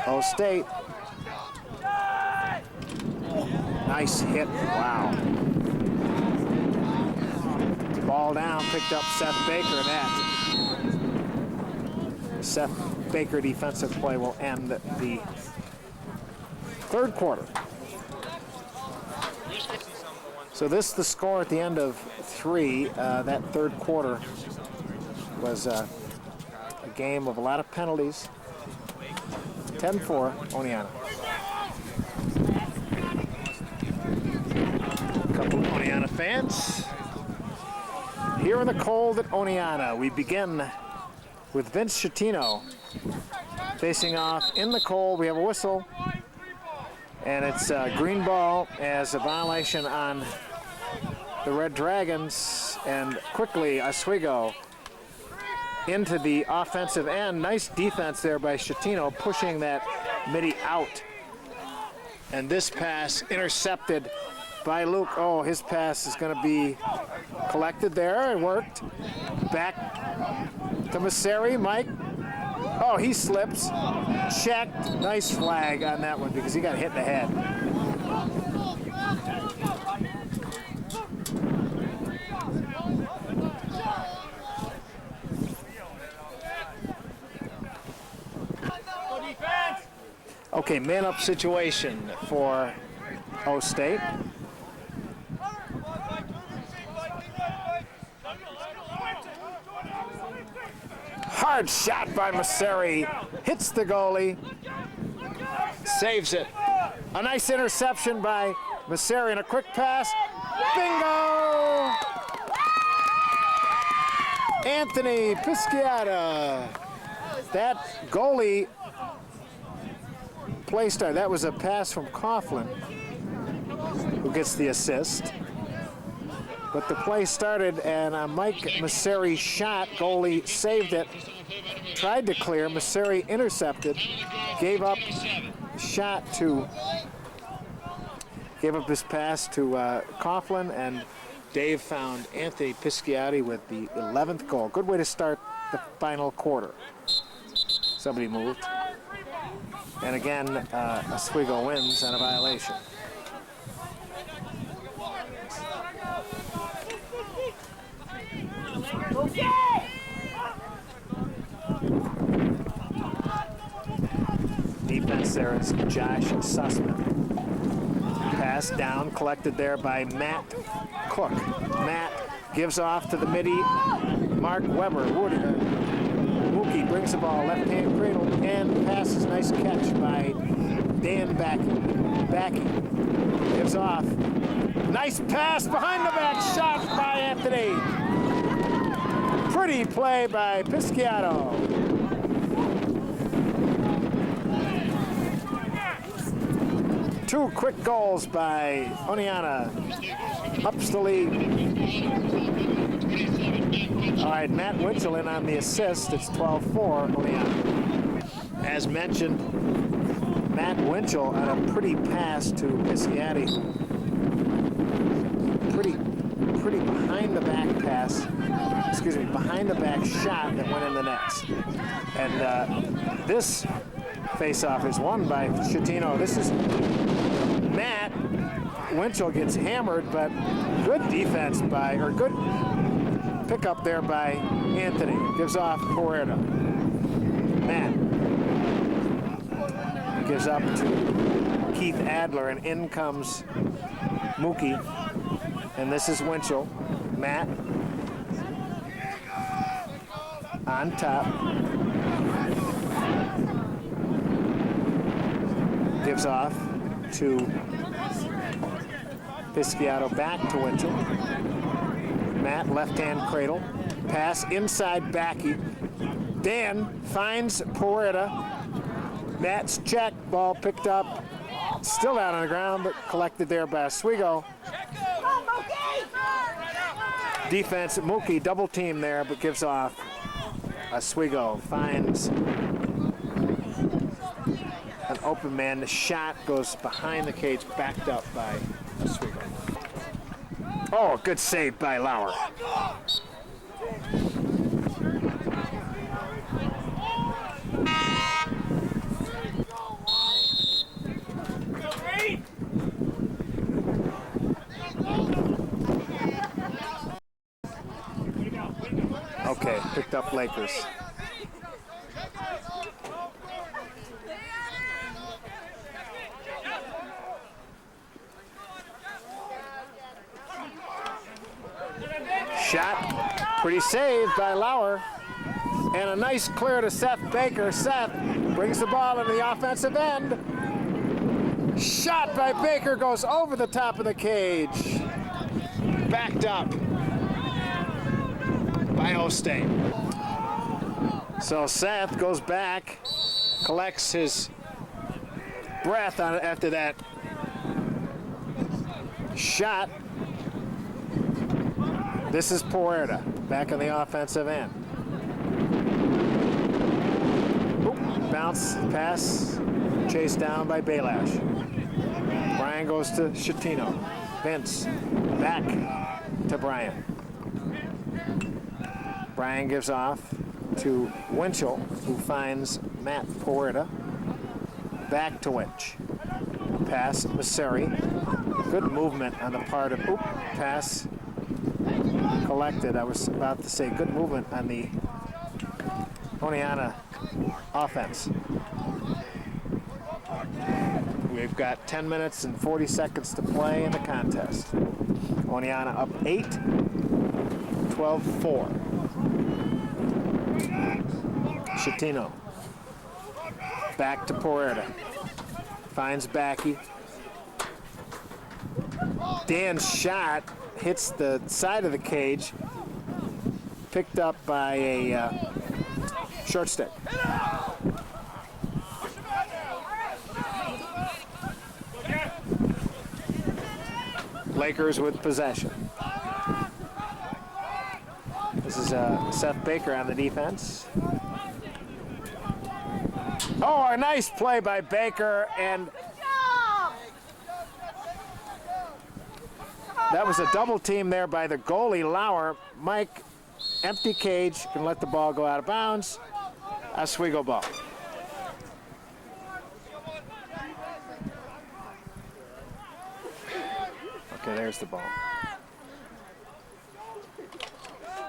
O-State Nice hit. Wow. Ball down, picked up Seth Baker. That Seth Baker defensive play will end the third quarter. So this is the score at the end of 3. That third quarter was a game of a lot of penalties. 10-4, Oneonta. A couple of Oneonta fans. Here in the cold at Oneonta, we begin with Vince Schettino facing off in the cold. We have a whistle, and it's a green ball as a violation on the Red Dragons, and quickly Oswego into the offensive end. Nice defense there by Schettino, pushing that midi out. And this pass intercepted by Luke. Oh, his pass is going to be collected there. It worked. Back to Masseri. Mike. Oh, he slips. Checked. Nice flag on that one because he got hit in the head. Okay, man-up situation for O-State. Hard shot by Masseri. Hits the goalie. Saves it. A nice interception by Masseri and a quick pass. Bingo! Anthony Pisciata. That goalie play start. That was a pass from Coughlin, who gets the assist. But the play started, and Mike Masseri shot. Goalie saved it. Tried to clear. Masseri intercepted. Gave up his pass to Coughlin, and Dave found Anthony Pisciati with the 11th goal. Good way to start the final quarter. Somebody moved. And again, Oswego wins on a violation. Defense there is Josh Sussman. Pass down, collected there by Matt Cook. Matt gives off to the midi. Mark Weber. Mookie brings the ball, left-hand cradle, and passes. Nice catch by Dan Backy. Gives off. Nice pass behind the back, shot by Anthony. Pretty play by Pisciato. Two quick goals by Oneonta. Ups the lead. All right, Matt Winchell in on the assist. It's 12-4, Oneonta. As mentioned, Matt Winchell on a pretty pass to Pisciati. Pretty behind the back pass. Excuse me, behind the back shot that went in the nets. And this face-off is won by Schettino. This is Matt Winchell gets hammered, but good defense good pickup there by Anthony. Gives off Puerta. Matt gives up to Keith Adler, and in comes Mookie. And this is Winchell. Matt on top. Gives off to Pisciato, back to Winchell. Matt, left-hand cradle. Pass inside Backy. Dan finds Puerta. Matt's check, ball picked up. Still out on the ground, but collected there by Oswego. Defense, Mookie, double team there, but gives off. Oswego finds an open man. The shot goes behind the cage, backed up by Oswego. Oh, good save by Lauer. picked up Lakers. Shot, pretty saved by Lauer. And a nice clear to Seth Baker. Seth brings the ball into the offensive end. Shot by Baker goes over the top of the cage. Backed up by Osteen. So Seth goes back, collects his breath on it after that shot. This is Puerta back on the offensive end. Oop, bounce, pass, chased down by Belash. Brian goes to Schettino. Vince back to Brian. Brian gives off to Winchell, who finds Matt Puerta. Back to Winch. Pass, Masseri. Good movement on the part of, pass collected. I was about to say good movement on the Oneonta offense. We've got 10 minutes and 40 seconds to play in the contest. Oneonta up 8, 12-4. Schettino. Back to Puerta. Finds Backy. Dan's shot hits the side of the cage. Picked up by a short stick. Lakers with possession. This is Seth Baker on the defense. Oh, a nice play by Baker, and that was a double team there by the goalie, Lauer. Mike, empty cage, can let the ball go out of bounds. Oswego ball. Okay, there's the ball.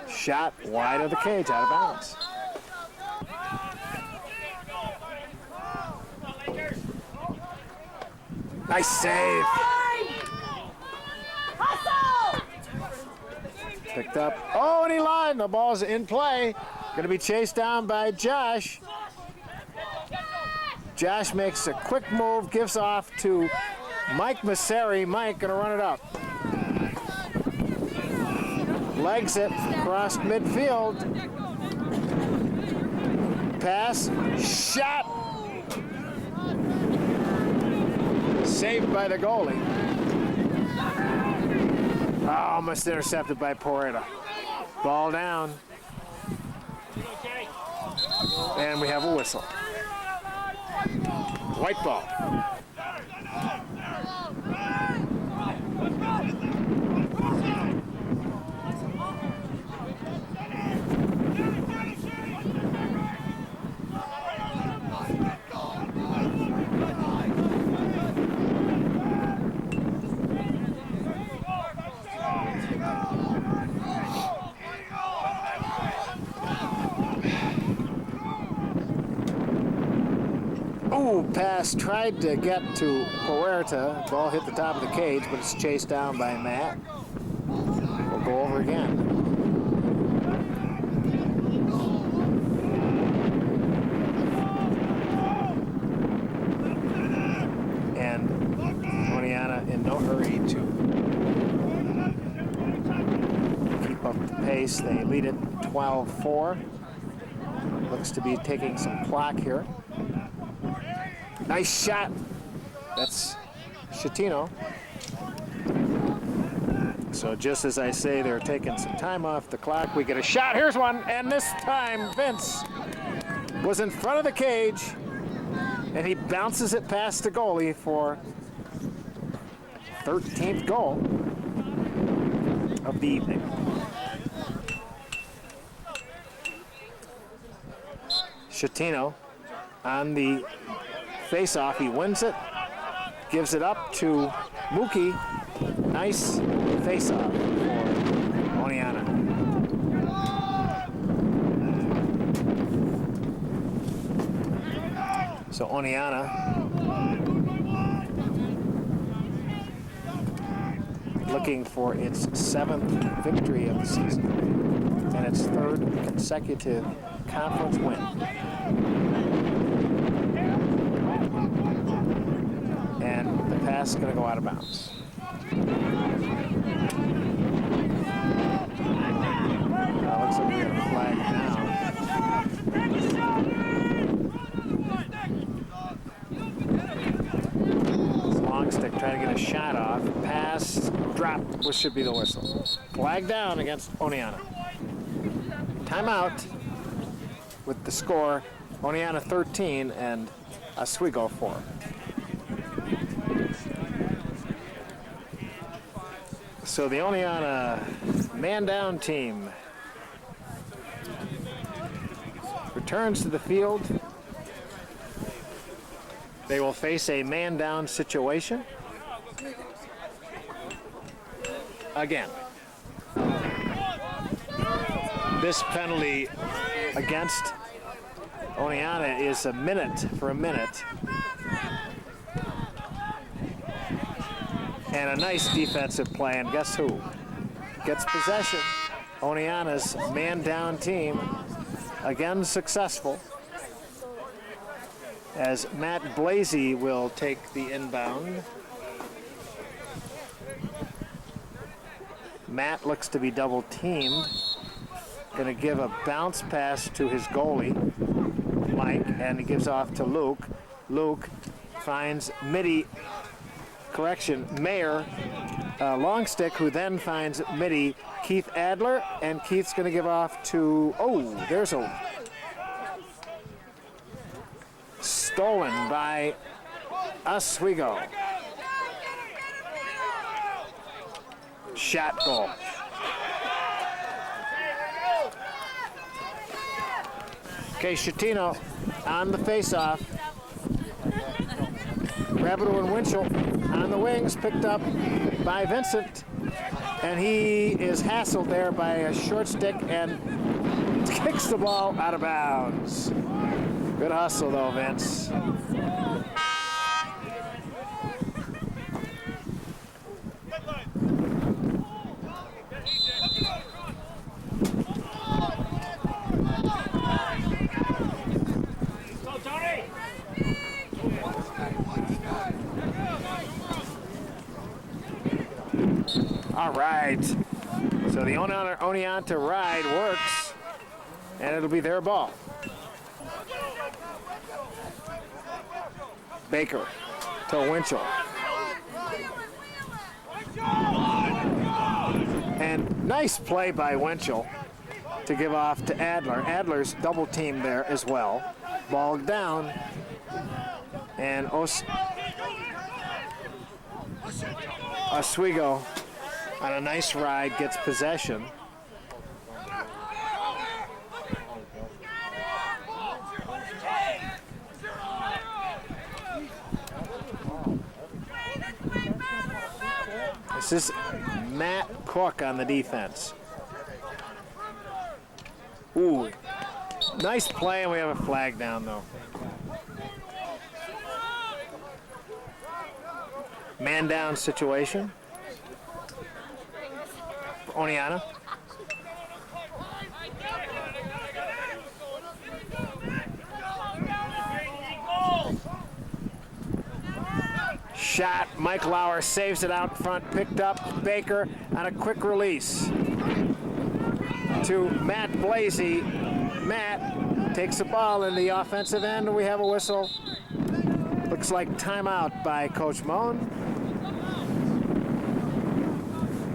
Shot wide of the cage, out of bounds. Nice save. Picked up. Oh, and he lined. The ball's in play. Going to be chased down by Josh. Josh makes a quick move, gives off to Mike Masseri. Mike going to run it up. Legs it across midfield. Pass. Shot. Saved by the goalie. Oh, almost intercepted by Puerta. Ball down. And we have a whistle. White ball. Ooh, pass tried to get to Puerta. Ball hit the top of the cage, but it's chased down by Matt. We'll go over again. And Oneonta in no hurry to keep up the pace. They lead it 12-4. Looks to be taking some clock here. Nice shot. That's Schettino. So just as I say, they're taking some time off the clock. We get a shot. Here's one. And this time, Vince was in front of the cage, and he bounces it past the goalie for 13th goal of the evening. Schettino on the face-off, he wins it, gives it up to Mookie. Nice face-off for Oneonta. So Oneonta looking for its 7th victory of the season and its 3rd consecutive conference win. And the pass is going to go out of bounds. Looks like we got a flag now. Long stick trying to get a shot off. Pass, drop, which should be the whistle. Flag down against Oneonta. Timeout with the score, Oneonta 13 and Oswego 4. So the Oneonta man-down team returns to the field. They will face a man-down situation again. This penalty against Oneonta is a minute for a minute. And a nice defensive play, and guess who gets possession? Oneonta's man-down team, again successful, as Matt Blasey will take the inbound. Matt looks to be double-teamed. Going to give a bounce pass to his goalie, Mike, and he gives off to Luke. Luke finds Mayer Longstick, who then finds midi Keith Adler, and Keith's going to give off to, there's a stolen by Oswego. Shot goal. Okay, Schettino on the face-off. Rabideau and Winchell on the wings, picked up by Vincent, and he is hassled there by a short stick and kicks the ball out of bounds. Good hustle though, Vince. All right, so the Oneonta ride works, and it'll be their ball. Baker to Winchell. And nice play by Winchell to give off to Adler. Adler's double teamed there as well. Ball down, and Oswego on a nice ride gets possession. This is Matt Cook on the defense. Ooh, nice play, and we have a flag down though. Man down situation. Oneonta. Shot, Mike Lauer saves it out front, picked up Baker on a quick release to Matt Blasey. Matt takes the ball in the offensive end, and we have a whistle. Looks like timeout by Coach Moan.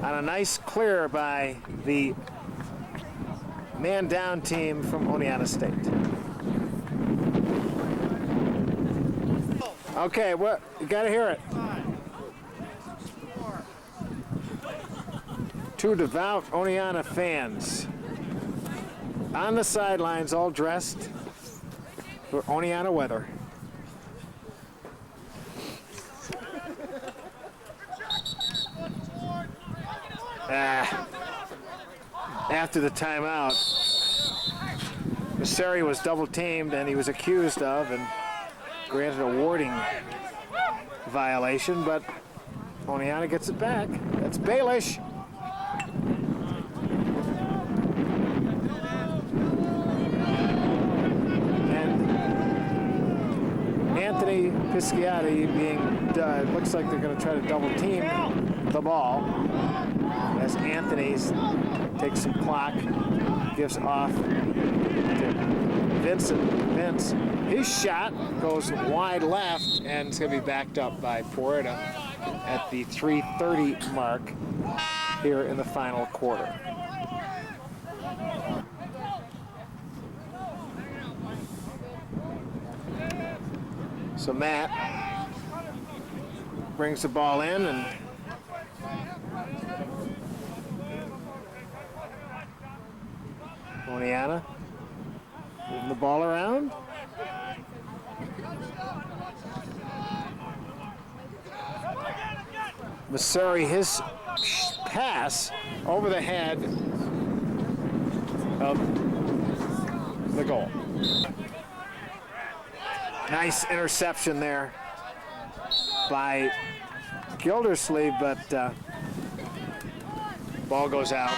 On a nice clear by the man-down team from Oneonta State. Okay, what you gotta hear it. Two devout Oneonta fans on the sidelines, all dressed for Oneonta weather. After the timeout, Messeri was double teamed and he was accused of, and granted a warding violation, but Oneonta gets it back. That's Baelish. And Anthony Pisciotti looks like they're going to try to double team the ball as Anthony's takes some clock, gives off to Vincent. Vince, his shot goes wide left, and it's going to be backed up by Poretta at the 3:30 mark here in the final quarter. So Matt brings the ball in, and Oneonta moving the ball around. Masuri, his pass over the head of the goal. Nice interception there by Gildersleeve, but ball goes out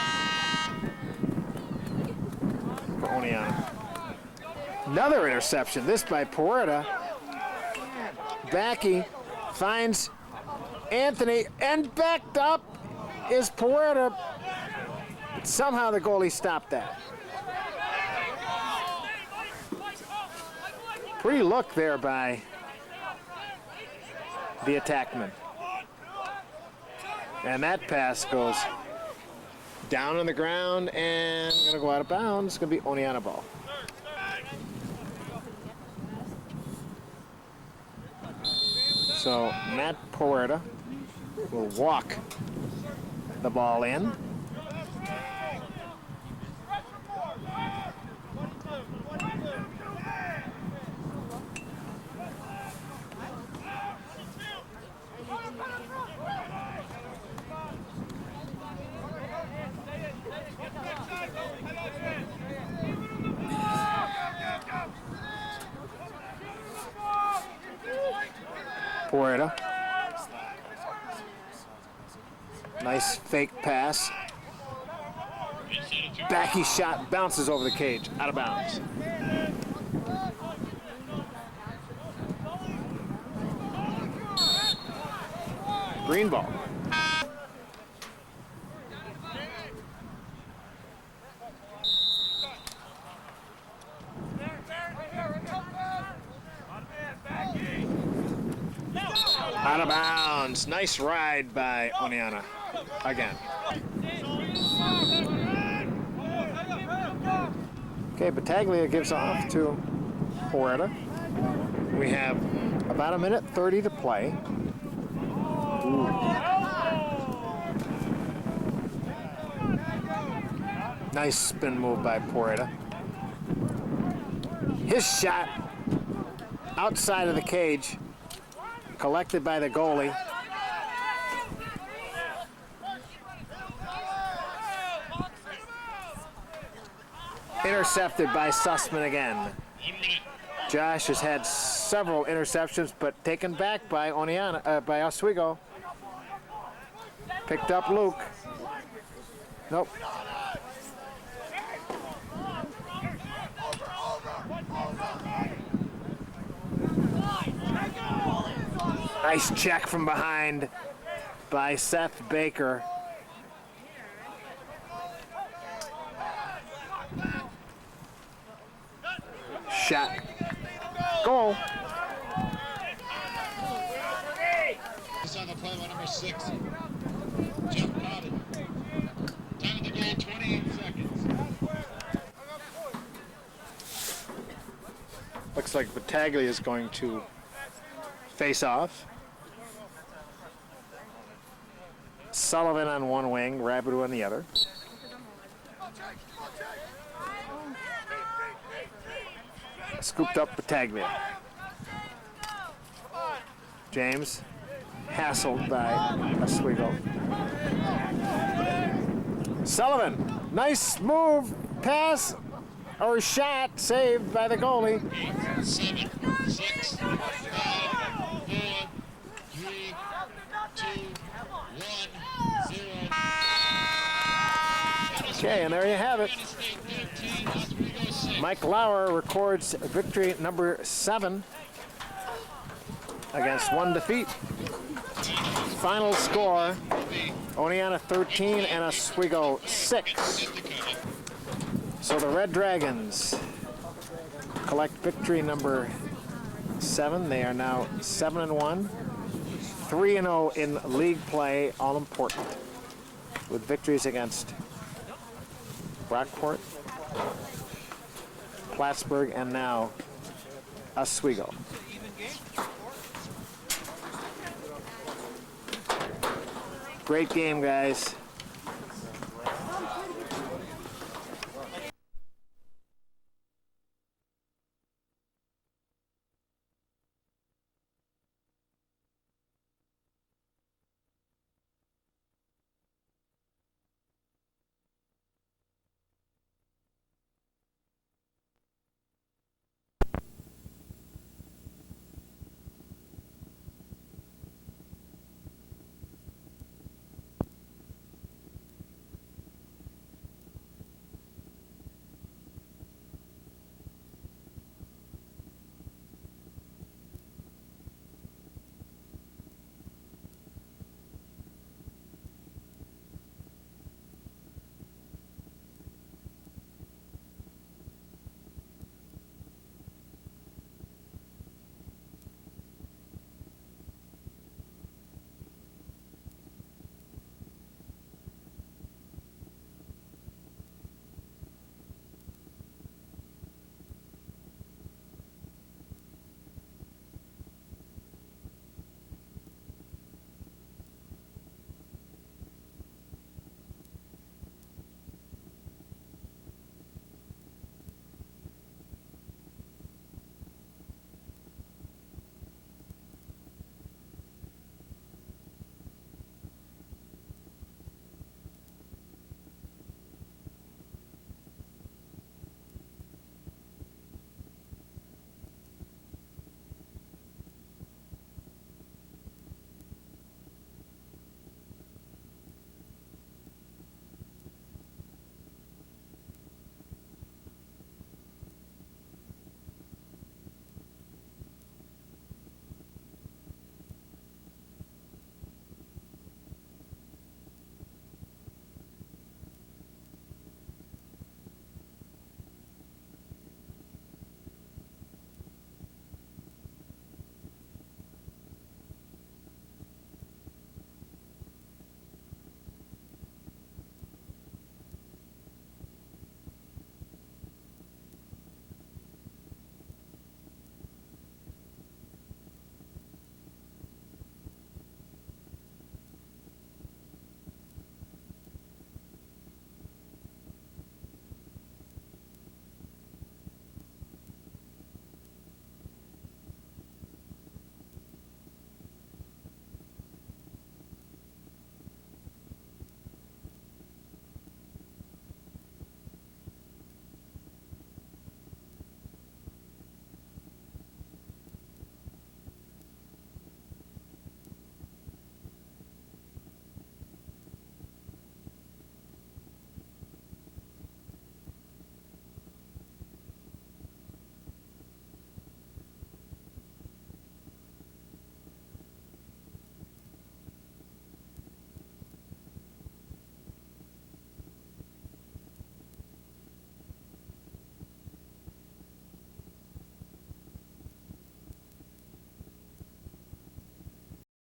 for Oneonta. Another interception, this by Poretta. Backy finds Anthony, and backed up is Poretta. Somehow the goalie stopped that. Pretty look there by the attackman. And that pass goes down on the ground and gonna go out of bounds. It's gonna be Oneonta ball. So Matt Poretta will walk the ball in. Poretta. Nice fake pass. Backy shot bounces over the cage, out of bounds. Green ball. Out of bounds. Nice ride by Oneonta again. Okay, Battaglia gives off to Poretta. We have about 1:30 to play. Ooh. Nice spin move by Poretta. His shot outside of the cage, collected by the goalie. Intercepted by Sussman again. Josh has had several interceptions, but taken back by by Oswego. Picked up Luke. Nope. Nice check from behind by Seth Baker. Shot. Goal.
This on the play by number 6. Jeff Cotton. Time of the goal, 28 seconds.
Looks like Battaglia is going to face off. Sullivan on one wing, Rabideau on the other. Scooped up Battaglia. James, hassled by Oswego. Sullivan, nice move, pass, or shot, saved by the goalie.
8, 7, 6,
Okay, and there you have it.
State 13, Oswego 6.
Mike Lauer records victory number 7 against 1 defeat. Final score, Oneonta 13 and Oswego 6. So the Red Dragons collect victory number 7. They are now 7-1, 3-0 in league play, all important, with victories against Rockport, Plattsburgh, and now Oswego. Great game, guys.